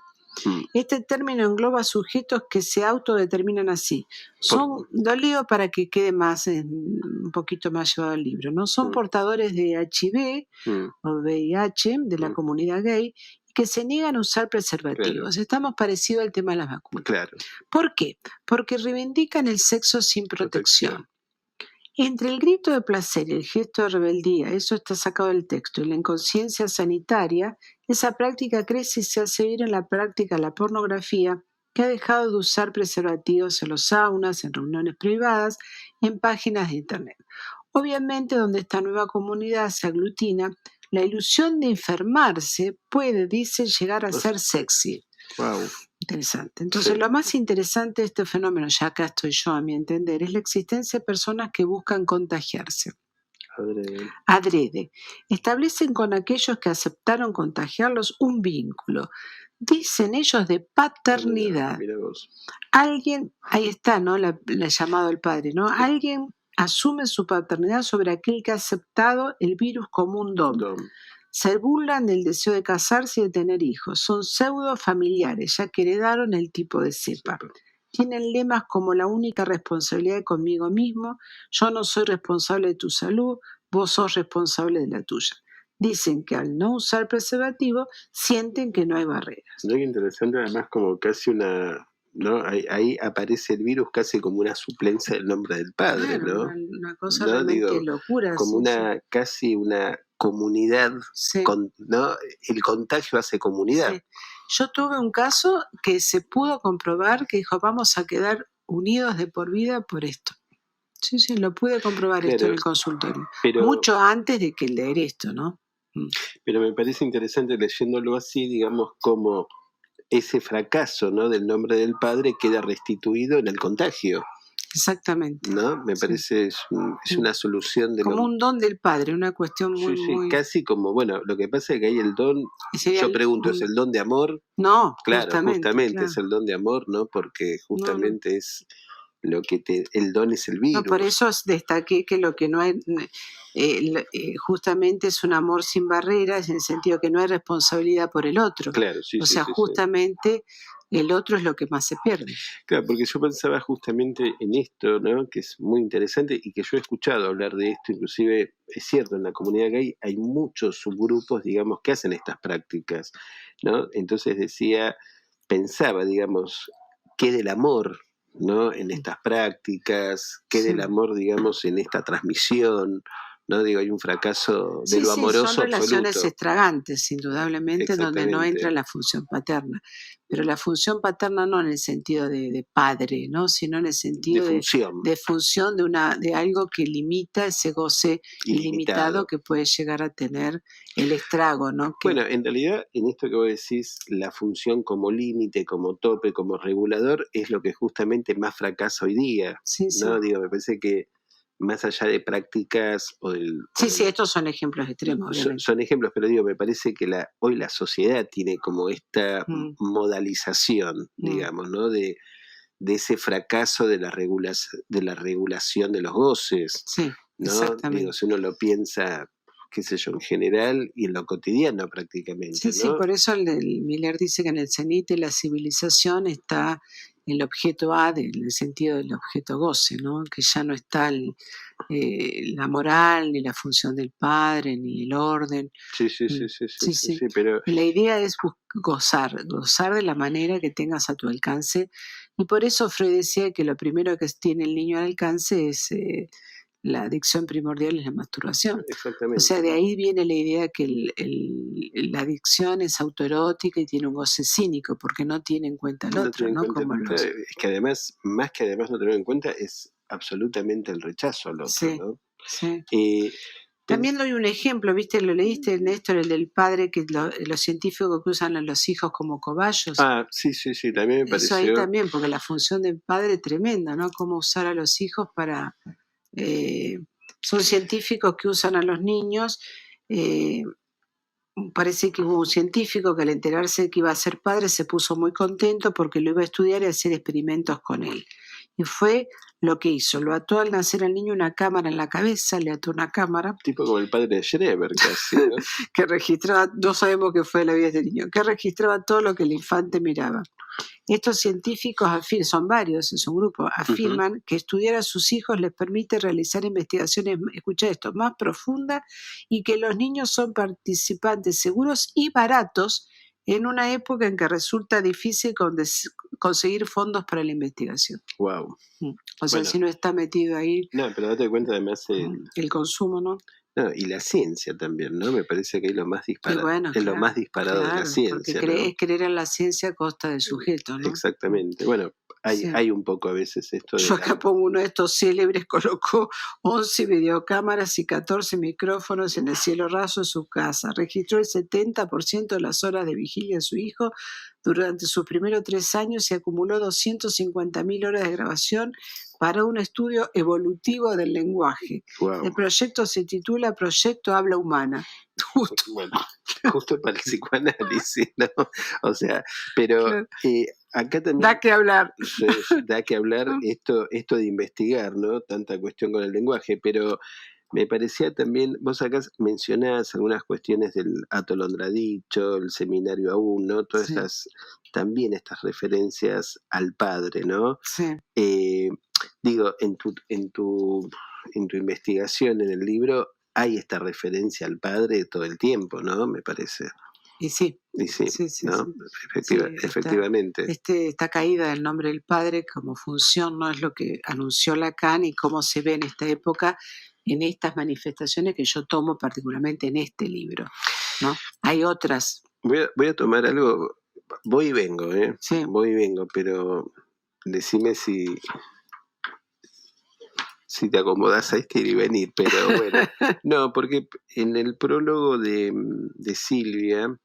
Este término engloba sujetos que se autodeterminan así. Lo leo para que quede más, un poquito más llevado al libro, ¿no? Son portadores de HIV o VIH de la comunidad gay que se niegan a usar preservativos. Claro. Estamos parecidos al tema de las vacunas. Claro. ¿Por qué? Porque reivindican el sexo sin protección. Entre el grito de placer y el gesto de rebeldía, eso está sacado del texto, y la inconsciencia sanitaria, esa práctica crece y se hace ver en la práctica de la pornografía, que ha dejado de usar preservativos en los saunas, en reuniones privadas y en páginas de internet. Obviamente, donde esta nueva comunidad se aglutina, la ilusión de enfermarse puede, dice, llegar a ser sexy. Wow. Interesante. Entonces, lo más interesante de este fenómeno, ya acá estoy yo a mi entender, es la existencia de personas que buscan contagiarse. Adrede. Establecen con aquellos que aceptaron contagiarlos un vínculo. Dicen ellos de paternidad. Mira vos. Alguien, ahí está, ¿no? La llamado al padre, ¿no? Alguien asume su paternidad sobre aquel que ha aceptado el virus como un don. Se burlan del deseo de casarse y de tener hijos. Son pseudo familiares, ya que heredaron el tipo de cepa. Tienen lemas como la única responsabilidad de conmigo mismo, yo no soy responsable de tu salud, vos sos responsable de la tuya. Dicen que al no usar preservativo, sienten que no hay barreras. Muy interesante, además, como casi una... ¿no? Ahí aparece el virus casi como una suplencia del nombre del padre, claro, ¿no? Una cosa realmente locura. Como casi una comunidad, ¿no? El contagio hace comunidad. Sí. Yo tuve un caso que se pudo comprobar que dijo, vamos a quedar unidos de por vida por esto. Sí, lo pude comprobar esto en el consultorio. Mucho antes de que leer esto, ¿no? Pero me parece interesante leyéndolo así, digamos, como ese fracaso, ¿no? del nombre del padre queda restituido en el contagio. Exactamente. ¿No? Me parece es una solución de como un don del padre, una cuestión muy... casi como, bueno, lo que pasa es que hay el don, yo pregunto, ¿es el don de amor? No, claro, justamente es el don de amor, ¿no? Porque justamente es lo que el don es el virus. No, por eso destaqué que lo que no hay, justamente es un amor sin barreras, en el sentido que no hay responsabilidad por el otro. Claro, justamente el otro es lo que más se pierde. Claro, porque yo pensaba justamente en esto, ¿no? Que es muy interesante y que yo he escuchado hablar de esto, inclusive es cierto, en la comunidad gay hay muchos subgrupos, digamos, que hacen estas prácticas, ¿no? Entonces pensaba, digamos, ¿qué del amor, ¿no? en estas prácticas, qué del amor, digamos, en esta transmisión, ¿no? Digo, hay un fracaso de lo amoroso son relaciones absoluto. Extravagantes, indudablemente, donde no entra la función paterna. Pero la función paterna no en el sentido de padre, ¿no? Sino en el sentido de función de algo que limita ese goce ilimitado que puede llegar a tener el estrago, ¿no? Bueno, en realidad, en esto que vos decís, la función como límite, como tope, como regulador, es lo que justamente más fracasa hoy día, ¿no? Digo, me parece que más allá de prácticas estos son ejemplos extremos. Son ejemplos, pero digo, me parece que hoy la sociedad tiene como esta modalización, digamos, ¿no? De ese fracaso de la regulación de los goces, ¿no? Exactamente. Digo, si uno lo piensa, qué sé yo, en general y en lo cotidiano prácticamente. Sí, ¿no? por eso Miller dice que en el cenit de la civilización está el objeto A en el sentido del objeto goce, ¿no? Que ya no está la moral, ni la función del padre, ni el orden. Sí, pero Y la idea es gozar de la manera que tengas a tu alcance. Y por eso Freud decía que lo primero que tiene el niño al alcance es la adicción primordial es la masturbación. O exactamente. sea, de ahí viene la idea que la adicción es autoerótica y tiene un goce cínico, porque no tiene en cuenta al otro, ¿no? Es que además, más que además no tener en cuenta, es absolutamente el rechazo al otro, Sí, ¿no? sí. También doy un ejemplo, ¿viste? Lo leíste, Néstor, el del padre, que los científicos que usan a los hijos como cobayos. Ah, sí, también me pareció. Eso ahí también, porque la función del padre es tremenda, ¿no? Cómo usar a los hijos para... son científicos que usan a los niños. Parece que hubo un científico que al enterarse de que iba a ser padre se puso muy contento porque lo iba a estudiar y hacer experimentos con él. Y fue lo que hizo. Lo ató al nacer al niño una cámara en la cabeza, le ató una cámara. Tipo como el padre de Schreber, casi, ¿no? Que registraba, no sabemos qué fue la vida de este niño, que registraba todo lo que el infante miraba. Estos científicos son varios, es un grupo, afirman que estudiar a sus hijos les permite realizar investigaciones, escucha esto, más profundas y que los niños son participantes seguros y baratos en una época en que resulta difícil conseguir fondos para la investigación. Wow. O sea, si no está metido ahí. No, pero date cuenta además el consumo, ¿no? No, y la ciencia también, ¿no? Me parece que es lo más disparado, lo más disparado de la ciencia. Porque es creer en la ciencia a costa del sujeto, ¿no? Exactamente. Bueno, hay un poco a veces esto de... Yo acá pongo uno de estos célebres, colocó 11 videocámaras y 14 micrófonos en el cielo raso de su casa. Registró el 70% de las horas de vigilia de su hijo durante sus primeros 3 años y acumuló 250.000 horas de grabación para un estudio evolutivo del lenguaje. Wow. El proyecto se titula Proyecto Habla Humana. Justo para el psicoanálisis, ¿no? O sea, pero claro. Acá también da que hablar. Da que hablar esto de investigar, ¿no? Tanta cuestión con el lenguaje, pero me parecía también, vos acá mencionás algunas cuestiones del atolondradicho, el seminario aún, ¿no? Todas también estas referencias al padre, ¿no? Sí. Digo, en tu investigación en el libro hay esta referencia al padre todo el tiempo, ¿no? Me parece. Y sí, ¿no? Efectivamente. Esta caída del nombre del padre como función no es lo que anunció Lacan y cómo se ve en esta época en estas manifestaciones que yo tomo particularmente en este libro, ¿no? Hay otras. Voy a tomar algo, voy y vengo, ¿eh? Sí. Voy y vengo, pero decime si te acomodás a ir y venir, pero bueno. No, porque en el prólogo de Silvia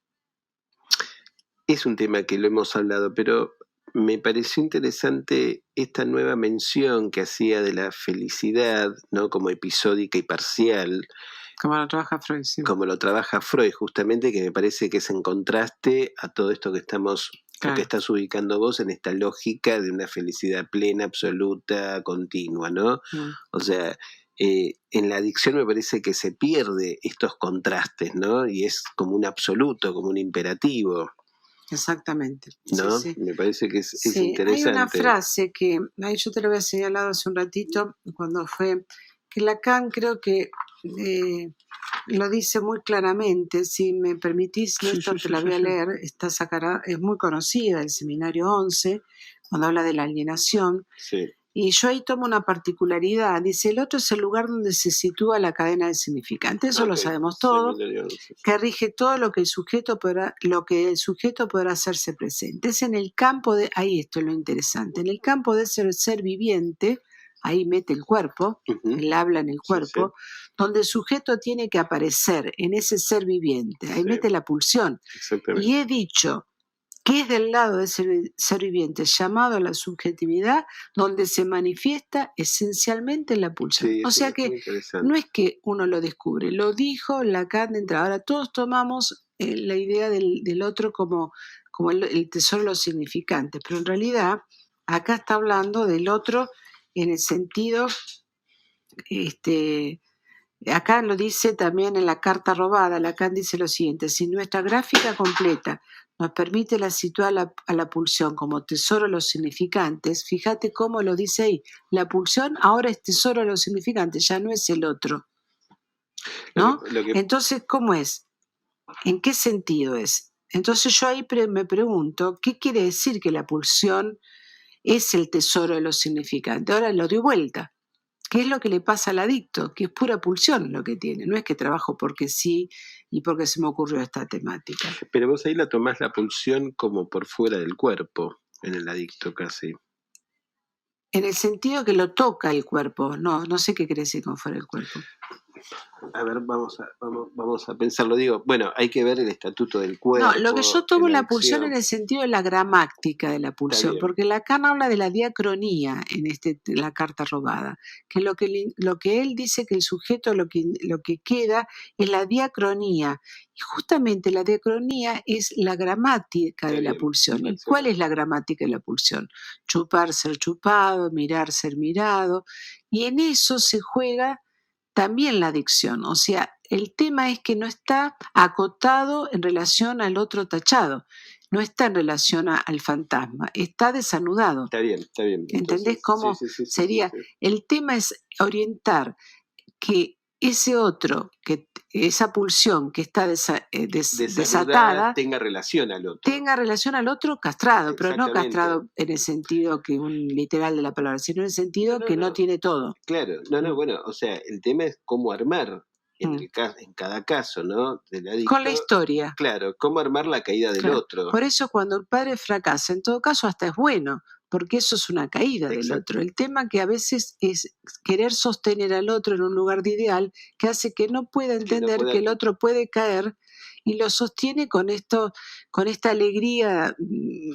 es un tema que lo hemos hablado, pero me pareció interesante esta nueva mención que hacía de la felicidad, ¿no? Como episódica y parcial. Como lo trabaja Freud, sí. Como lo trabaja Freud, justamente, que me parece que es en contraste a todo esto que que estás ubicando vos en esta lógica de una felicidad plena, absoluta, continua, ¿no? O sea, en la adicción me parece que se pierde estos contrastes, ¿no? Y es como un absoluto, como un imperativo. Exactamente. ¿No? Sí. Me parece que es interesante. Hay una frase que yo te lo había señalado hace un ratito, cuando fue que Lacan creo que lo dice muy claramente. Si me permitís, Néstor, te la voy a leer. Está sacada, es muy conocida, el Seminario 11, cuando habla de la alienación. Sí. Y yo ahí tomo una particularidad. Dice, el otro es el lugar donde se sitúa la cadena del significante. Eso lo sabemos todo. Que rige todo lo que el sujeto podrá hacerse presente. Es en el campo de, ahí esto es lo interesante, en el campo de ser viviente, ahí mete el cuerpo, él habla en el cuerpo, donde el sujeto tiene que aparecer en ese ser viviente, ahí mete la pulsión. Y he dicho que es del lado de ese ser viviente llamado a la subjetividad donde se manifiesta esencialmente la pulsión. O sea que no es que uno lo descubre, lo dijo Lacan de entrada. Ahora todos tomamos la idea del otro como el tesoro de los significantes, pero en realidad acá está hablando del otro en el sentido, acá lo dice también en la carta robada. Lacan dice lo siguiente: si nuestra gráfica completa nos permite situar a la pulsión como tesoro de los significantes, fíjate cómo lo dice ahí, la pulsión ahora es tesoro de los significantes, ya no es el otro, ¿no? Entonces, ¿cómo es? ¿En qué sentido es? Entonces yo ahí me pregunto, ¿qué quiere decir que la pulsión es el tesoro de los significantes? Ahora lo doy vuelta. ¿Qué es lo que le pasa al adicto? Que es pura pulsión lo que tiene, no es que trabajo porque sí y porque se me ocurrió esta temática. Pero vos ahí la tomás la pulsión como por fuera del cuerpo, en el adicto casi. En el sentido que lo toca el cuerpo, no sé qué quiere decir con fuera del cuerpo. A ver, vamos a pensarlo. Digo, bueno, hay que ver el estatuto del cuerpo. No, lo que yo tomo la pulsión en el sentido de la gramática de la pulsión, porque Lacan habla de la diacronía en la carta robada, que lo que él dice que el sujeto lo que queda es la diacronía, y justamente la diacronía es la gramática de la pulsión. ¿Y cuál es la gramática de la pulsión? Chupar, ser chupado, mirar, ser mirado, y en eso se juega también la adicción, o sea, el tema es que no está acotado en relación al otro tachado, no está en relación al fantasma, está desanudado. Está bien. ¿Entendés cómo sería? Sí. El tema es orientar que ese otro, que esa pulsión que está desatada, tenga relación al otro. Tenga relación al otro castrado, pero no castrado en el sentido que un literal de la palabra, sino en el sentido que no tiene todo. Claro, bueno, o sea, el tema es cómo armar en cada caso, ¿no? Del adicto. Con la historia. Claro, cómo armar la caída del otro. Por eso cuando el padre fracasa, en todo caso hasta es bueno, porque eso es una caída del otro. El tema que a veces es querer sostener al otro en un lugar de ideal que hace que no pueda entender que el otro puede caer y lo sostiene con esta alegría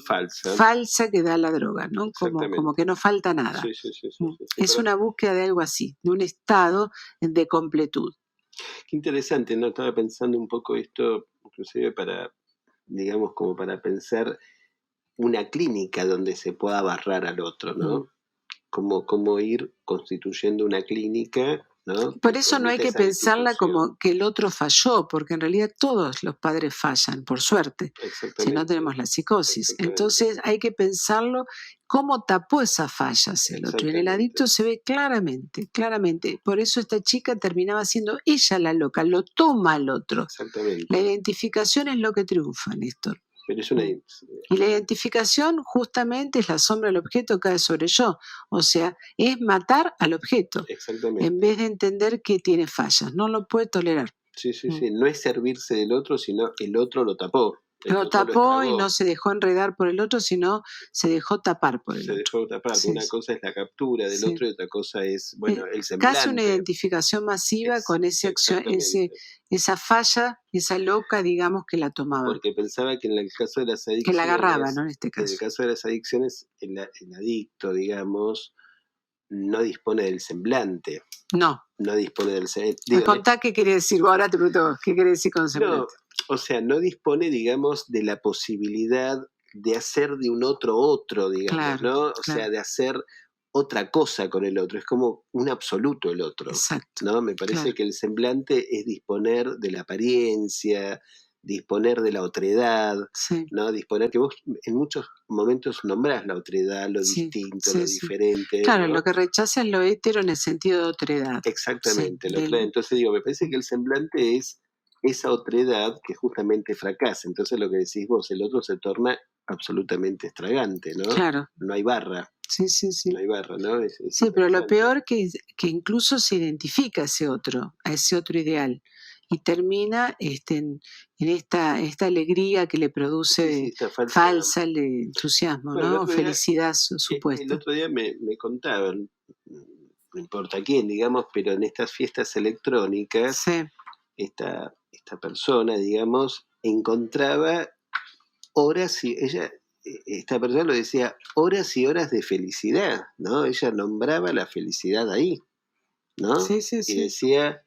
falsa que da la droga, ¿no? Como que no falta nada. Sí, es una búsqueda de algo así, de un estado de completud. Qué interesante, ¿no? Estaba pensando un poco esto, inclusive digamos, como para pensar una clínica donde se pueda barrar al otro, ¿no? Cómo ir constituyendo una clínica, ¿no? Por eso no hay que pensarla como que el otro falló, porque en realidad todos los padres fallan, por suerte, si no tenemos la psicosis. Entonces hay que pensarlo cómo tapó esas fallas el otro. Y en el adicto se ve claramente. Por eso esta chica terminaba siendo ella la loca, lo toma al otro. Exactamente. La identificación es lo que triunfa, Néstor. Pero es y la identificación justamente es la sombra del objeto que cae sobre yo, o sea, es matar al objeto, en vez de entender que tiene fallas, no lo puede tolerar. Sí, no es servirse del otro, sino el otro lo tapó. Lo tapó y no se dejó enredar por el otro, sino se dejó tapar por el otro. Se dejó tapar. Una cosa es la captura del otro y otra cosa es, el semblante. Casi una identificación masiva con esa falla, esa loca, digamos, que la tomaba. Porque pensaba que en el caso de las adicciones... Que la agarraba, ¿no? En este caso. En el caso de las adicciones, el adicto, digamos, no dispone del semblante. No dispone del semblante. Contá qué quiere decir, ahora te pregunto, ¿qué quiere decir con semblante? No, o sea, no dispone, digamos, de la posibilidad de hacer de un otro, digamos, claro, ¿no? O sea, de hacer otra cosa con el otro, es como un absoluto el otro. Exacto. ¿No? Me parece que el semblante es disponer de la apariencia, disponer de la otredad, ¿no? Disponer, que vos en muchos momentos nombrás la otredad, lo distinto, lo diferente. Claro, ¿no? Lo que rechaza es lo hétero en el sentido de otredad. Exactamente, la otredad. Entonces digo, me parece que el semblante es esa otredad que justamente fracasa. Entonces lo que decís vos, el otro se torna absolutamente estragante, ¿no? Claro. No hay barra. Sí. No hay barra, ¿no? Sí, pero lo peor que incluso se identifica a ese otro ideal. Y termina en esta alegría que le produce falsa el entusiasmo, ¿no? Felicidad supuesta. El otro día me contaban, no importa quién, digamos, pero en estas fiestas electrónicas, esta persona, digamos, encontraba horas y esta persona lo decía, horas y horas de felicidad, ¿no? Ella nombraba la felicidad ahí, ¿no? Sí. Y decía,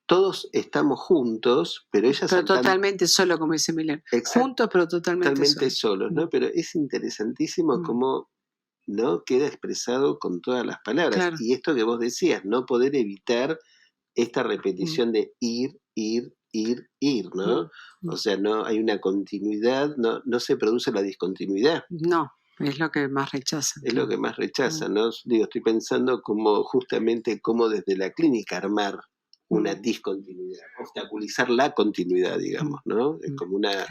todos estamos juntos, pero ella... Pero totalmente solo, como dice Miller. Juntos, pero totalmente solos, ¿no? Pero es interesantísimo cómo, ¿no? Queda expresado con todas las palabras. Claro. Y esto que vos decías, no poder evitar esta repetición de ir, ir, ¿no? O sea, no hay una continuidad, no se produce la discontinuidad. No, es lo que más rechazan. Es lo que más rechazan, ¿no? Digo, estoy pensando justamente cómo desde la clínica armar una discontinuidad, obstaculizar la continuidad, digamos, ¿no? Es como una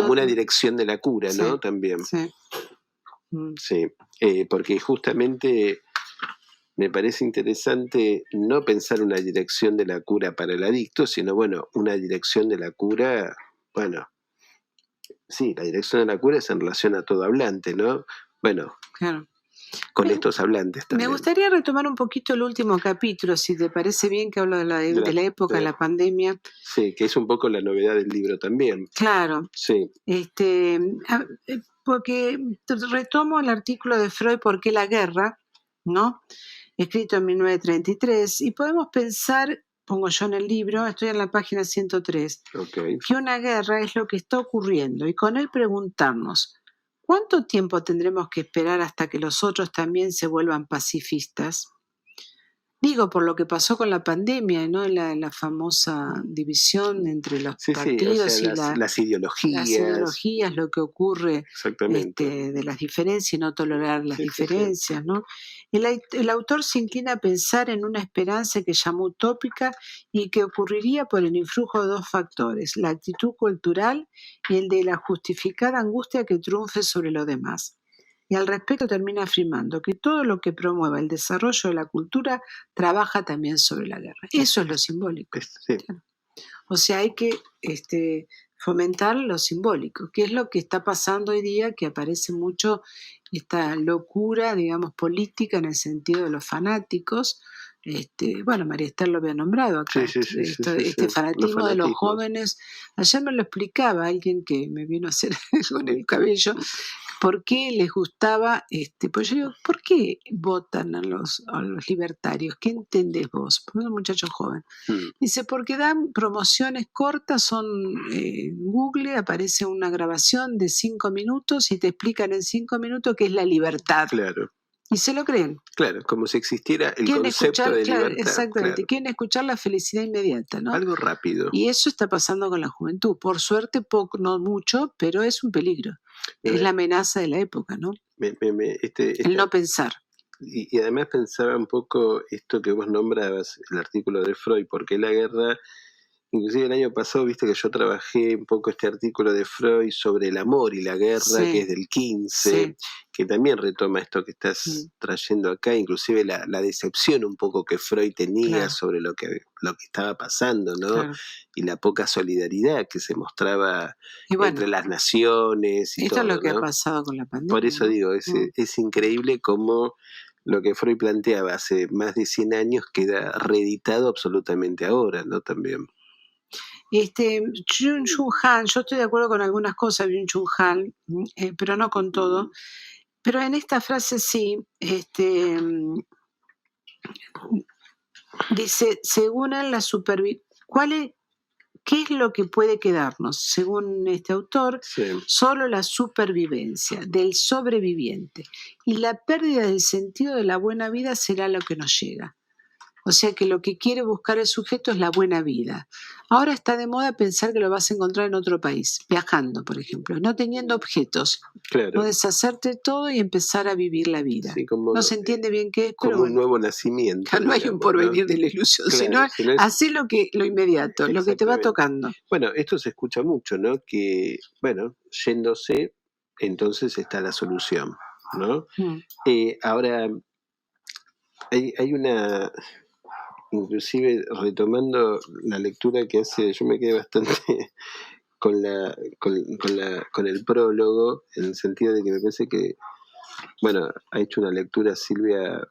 una dirección de la cura, ¿no? Sí, También. sí. Sí, porque justamente me parece interesante no pensar una dirección de la cura para el adicto, sino, bueno, una dirección de la cura, bueno, sí, la dirección de la cura es en relación a todo hablante, ¿no? Bueno, claro. Con estos hablantes también. Me gustaría retomar un poquito el último capítulo, si te parece bien, que habla de la época de la pandemia. Sí, que es un poco la novedad del libro también. Claro. Sí. Porque retomo el artículo de Freud, ¿Por qué la guerra?, ¿no? Escrito en 1933, y podemos pensar, pongo yo en el libro, estoy en la página 103, que una guerra es lo que está ocurriendo, y con él preguntarnos, ¿cuánto tiempo tendremos que esperar hasta que los otros también se vuelvan pacifistas? Digo, por lo que pasó con la pandemia, ¿no? La famosa división entre los partidos, o sea, y las ideologías. Las ideologías, lo que ocurre de las diferencias y no tolerar las diferencias, ¿no? El autor se inclina a pensar en una esperanza que llamó utópica y que ocurriría por el influjo de dos factores, la actitud cultural y el de la justificada angustia que triunfe sobre lo demás. Y al respecto termina afirmando que todo lo que promueva el desarrollo de la cultura trabaja también sobre la guerra. Eso es lo simbólico. Sí. O sea, hay que fomentar lo simbólico, que es lo que está pasando hoy día, que aparece mucho esta locura, digamos, política en el sentido de los fanáticos. Bueno, María Esther lo había nombrado acá, este fanatismo de los jóvenes. Ayer me lo explicaba alguien que me vino a hacer con el cabello, ¿por qué les gustaba? Pues yo digo, ¿por qué votan a los libertarios? ¿Qué entendés vos? Porque es un muchacho joven. Dice, porque dan promociones cortas, en Google aparece una grabación de 5 minutos y te explican en 5 minutos qué es la libertad. Claro. Y se lo creen. Claro, como si existiera el concepto de libertad. Exactamente, claro. Quieren escuchar la felicidad inmediata, ¿no? Algo rápido. Y eso está pasando con la juventud. Por suerte, poco, no mucho, pero es un peligro. Es la amenaza de la época, ¿no? El no pensar. Y además pensaba un poco esto que vos nombrabas, el artículo de Freud, ¿por qué la guerra? Inclusive el año pasado, viste que yo trabajé un poco este artículo de Freud sobre el amor y la guerra, que es del 15, que también retoma esto que estás trayendo acá, inclusive la decepción un poco que Freud tenía sobre lo que estaba pasando, ¿no? Claro. Y la poca solidaridad que se mostraba entre las naciones y esto todo, es lo que ¿no? ha pasado con la pandemia. Por eso digo, es increíble cómo lo que Freud planteaba hace más de 100 años queda reeditado absolutamente ahora, ¿no? También. Byung-Chul Han, yo estoy de acuerdo con algunas cosas de Byung-Chul Han, pero no con todo. Pero en esta frase sí, dice, según él, ¿qué es lo que puede quedarnos? Según este autor, solo la supervivencia del sobreviviente y la pérdida del sentido de la buena vida será lo que nos llega. O sea que lo que quiere buscar el sujeto es la buena vida. Ahora está de moda pensar que lo vas a encontrar en otro país, viajando, por ejemplo, no teniendo objetos. Claro. No deshacerte todo y empezar a vivir la vida. Sí, no se entiende bien qué es, como pero un nuevo nacimiento. No hay un porvenir de la ilusión, claro, sino hacer lo inmediato, lo que te va tocando. Bueno, esto se escucha mucho, ¿no? Que, bueno, yéndose, entonces está la solución, ¿no? Ahora, hay una... Inclusive retomando la lectura que hace, yo me quedé bastante con el prólogo, en el sentido de que me parece que, bueno, ha hecho una lectura Silvia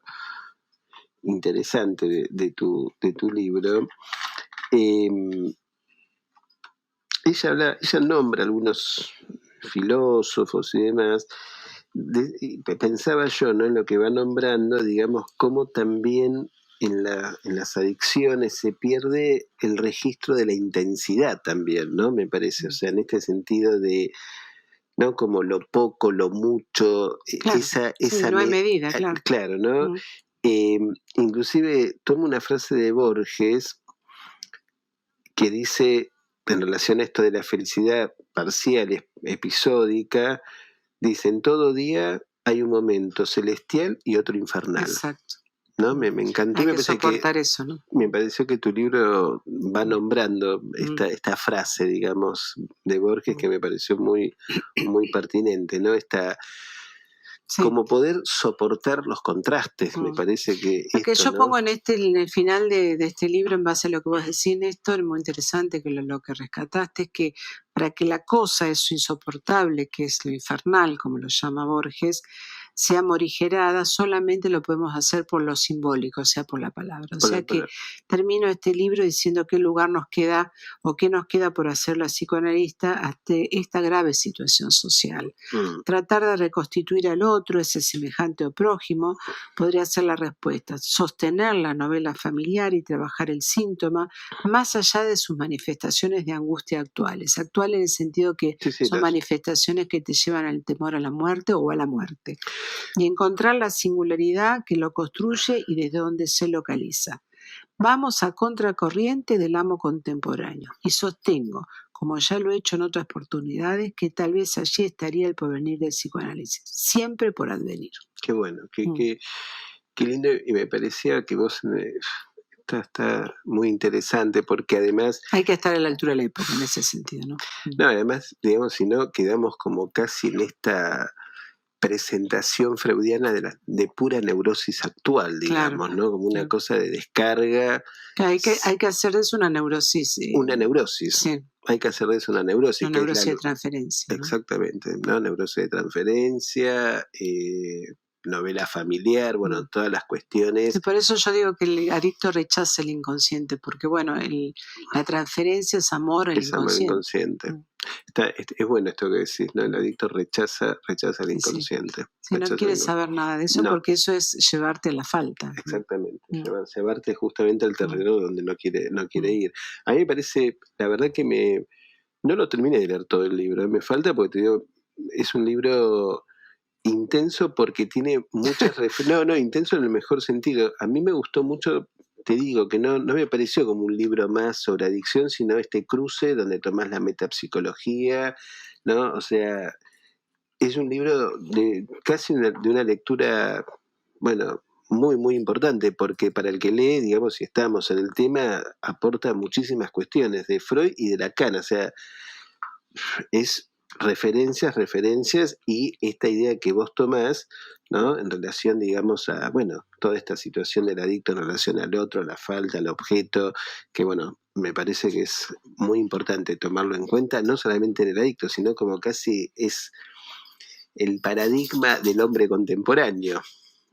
interesante de tu libro. Ella nombra algunos filósofos y demás. Pensaba yo, ¿no? En lo que va nombrando, digamos, cómo también en las adicciones se pierde el registro de la intensidad también, ¿no? Me parece, o sea, en este sentido de, ¿no? Como lo poco, lo mucho, claro, esa no hay medida, claro. Claro, ¿no? Inclusive tomo una frase de Borges que dice, en relación a esto de la felicidad parcial, episódica, dice, en todo día hay un momento celestial y otro infernal. Exacto. ¿No? Me encantó. Hay que soportar eso, ¿no? Me pareció que tu libro va nombrando esta frase, digamos, de Borges, que me pareció muy, muy pertinente, ¿no? Como poder soportar los contrastes, me parece que lo que yo ¿no? pongo en el final de este libro, en base a lo que vos decís, Néstor, muy interesante que lo que rescataste, es que para que la cosa, eso insoportable, que es lo infernal, como lo llama Borges, sea morigerada, solamente lo podemos hacer por lo simbólico, o sea, por la palabra. O sea que termino este libro diciendo qué lugar nos queda o qué nos queda por hacer la psicoanalista ante esta grave situación social. Tratar de reconstituir al otro, ese semejante o prójimo, podría ser la respuesta. Sostener la novela familiar y trabajar el síntoma más allá de sus manifestaciones de angustia actuales. Actuales en el sentido que son manifestaciones que te llevan al temor a la muerte o a la muerte. Y encontrar la singularidad que lo construye y desde donde se localiza. Vamos a contracorriente del amo contemporáneo y sostengo, como ya lo he hecho en otras oportunidades, que tal vez allí estaría el porvenir del psicoanálisis, siempre por advenir. Qué bueno, qué lindo, y me parecía que vos está muy interesante, porque además... Hay que estar a la altura de la época en ese sentido, ¿no? No, además, digamos, si no, quedamos como casi en esta presentación freudiana de pura neurosis actual, digamos, ¿no? Como una cosa de descarga. Hay que hacer de eso una neurosis. Una neurosis. Sí. Hay que hacer de eso una neurosis. Una neurosis de transferencia. Exactamente, ¿no? Neurosis de transferencia, novela familiar, bueno, todas las cuestiones. Sí, por eso yo digo que el adicto rechaza el inconsciente, porque bueno, la transferencia es amor al inconsciente. Amor inconsciente. Es bueno esto que decís, ¿no? El adicto rechaza el inconsciente. Sí, no quiere saber nada de eso, porque eso es llevarte a la falta. Exactamente, llevarte justamente al terreno donde no quiere ir. A mí me parece, la verdad que no lo terminé de leer todo el libro, me falta porque te digo, es un libro intenso porque tiene muchas referencias, intenso en el mejor sentido. A mí me gustó mucho, te digo, que no me pareció como un libro más sobre adicción, sino este cruce donde tomás la metapsicología, ¿no? O sea, es un libro casi de una lectura, bueno, muy, muy importante, porque para el que lee, digamos, si estamos en el tema, aporta muchísimas cuestiones de Freud y de Lacan, o sea, es referencias y esta idea que vos tomás, ¿no? En relación, digamos, a, bueno, toda esta situación del adicto en relación al otro, a la falta, al objeto, que bueno, me parece que es muy importante tomarlo en cuenta, no solamente en el adicto, sino como casi es el paradigma del hombre contemporáneo,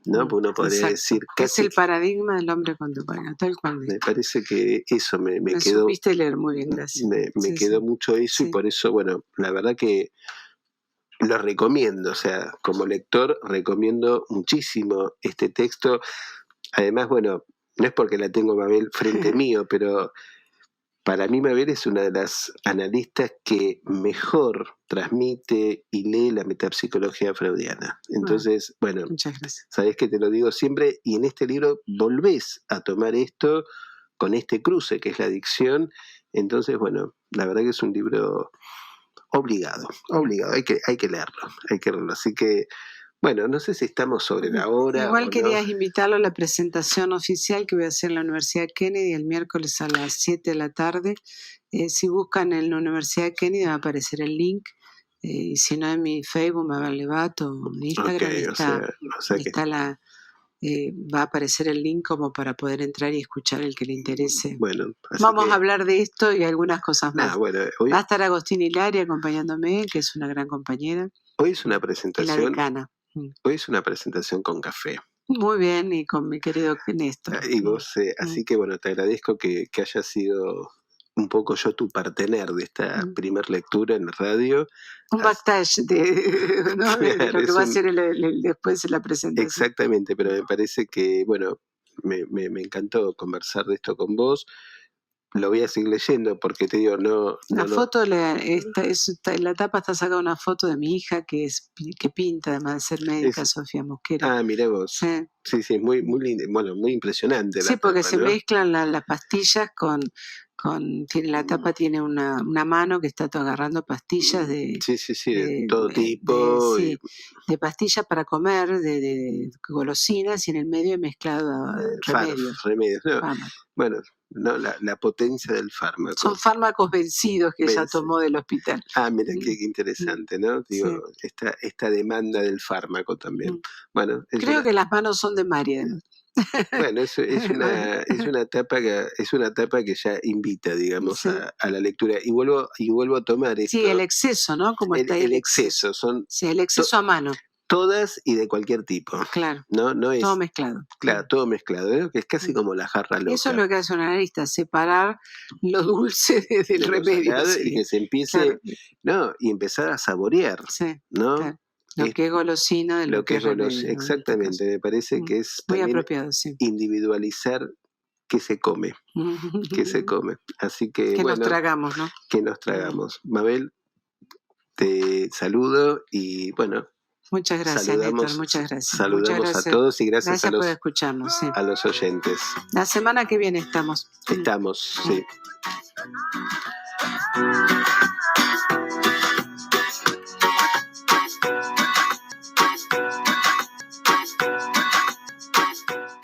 ¿no? Porque uno podría decir que es el paradigma del hombre contemporáneo, tal cual. Me parece que eso me quedó. Supiste leer muy bien, gracias. Me quedó mucho eso y por eso, bueno, la verdad que lo recomiendo, o sea, como lector recomiendo muchísimo este texto. Además, bueno, no es porque la tengo Mabel frente mío, pero para mí Mabel es una de las analistas que mejor transmite y lee la metapsicología freudiana. Entonces, bueno, muchas gracias. Sabés que te lo digo siempre, y en este libro volvés a tomar esto con este cruce que es la adicción. Entonces, bueno, la verdad que es un libro obligado, hay que leerlo. Así que, bueno, no sé si estamos sobre la hora. Igual querías invitarlo a la presentación oficial que voy a hacer en la Universidad Kennedy el miércoles a las 7 de la tarde. Si buscan en la Universidad Kennedy va a aparecer el link. Y si no en mi Facebook, Mabel Levato, en Instagram va a aparecer el link como para poder entrar y escuchar el que le interese. Bueno, vamos a hablar de esto y algunas cosas más. Va a estar Agostín Hilaria acompañándome, que es una gran compañera. Hoy es una presentación. La decana. Hoy es una presentación con café. Muy bien, y con mi querido Néstor. Y vos, así que bueno, te agradezco que hayas sido un poco yo tu partener de esta primer lectura en la radio. Un backstage de lo que va a ser después de la presentación. Exactamente, pero me parece que, bueno, me encantó conversar de esto con vos. Lo voy a seguir leyendo porque te digo, foto, en la tapa está sacada una foto de mi hija que pinta, además de ser médica, Sofía Mosquera. Ah, mirá vos. Sí, es muy, muy lindo, bueno, muy impresionante. Sí, porque se mezclan las pastillas con tiene la tapa, tiene una mano que está agarrando pastillas de todo tipo. De pastillas para comer, de golosinas, y en el medio he mezclado remedios. No. Bueno, no, la potencia del fármaco. Son fármacos vencidos que ella tomó del hospital. Mira qué interesante, ¿no? Digo, esta demanda del fármaco también. Bueno, creo que las manos son de María. Bueno, es una etapa que ya invita, digamos, a la lectura. Y vuelvo a tomar esto. Sí, el exceso, ¿no? Como está el exceso. El exceso a mano. Todas y de cualquier tipo. Claro. No es, todo mezclado. Claro, todo mezclado, ¿no? Que es casi como la jarra loca. Eso es lo que hace un analista, separar lo dulce del remedio. Y que se empiece, y empezar a saborear, ¿no? Claro. Lo que es golosina de lo que es remedio. Exactamente, me parece que es muy apropiado, individualizar qué se come, Así que nos tragamos, ¿no? Que nos tragamos. Mabel, te saludo y bueno. Muchas gracias, Néstor, muchas gracias. Saludamos a todos y gracias por escucharnos. A los oyentes. La semana que viene estamos. Estamos, sí.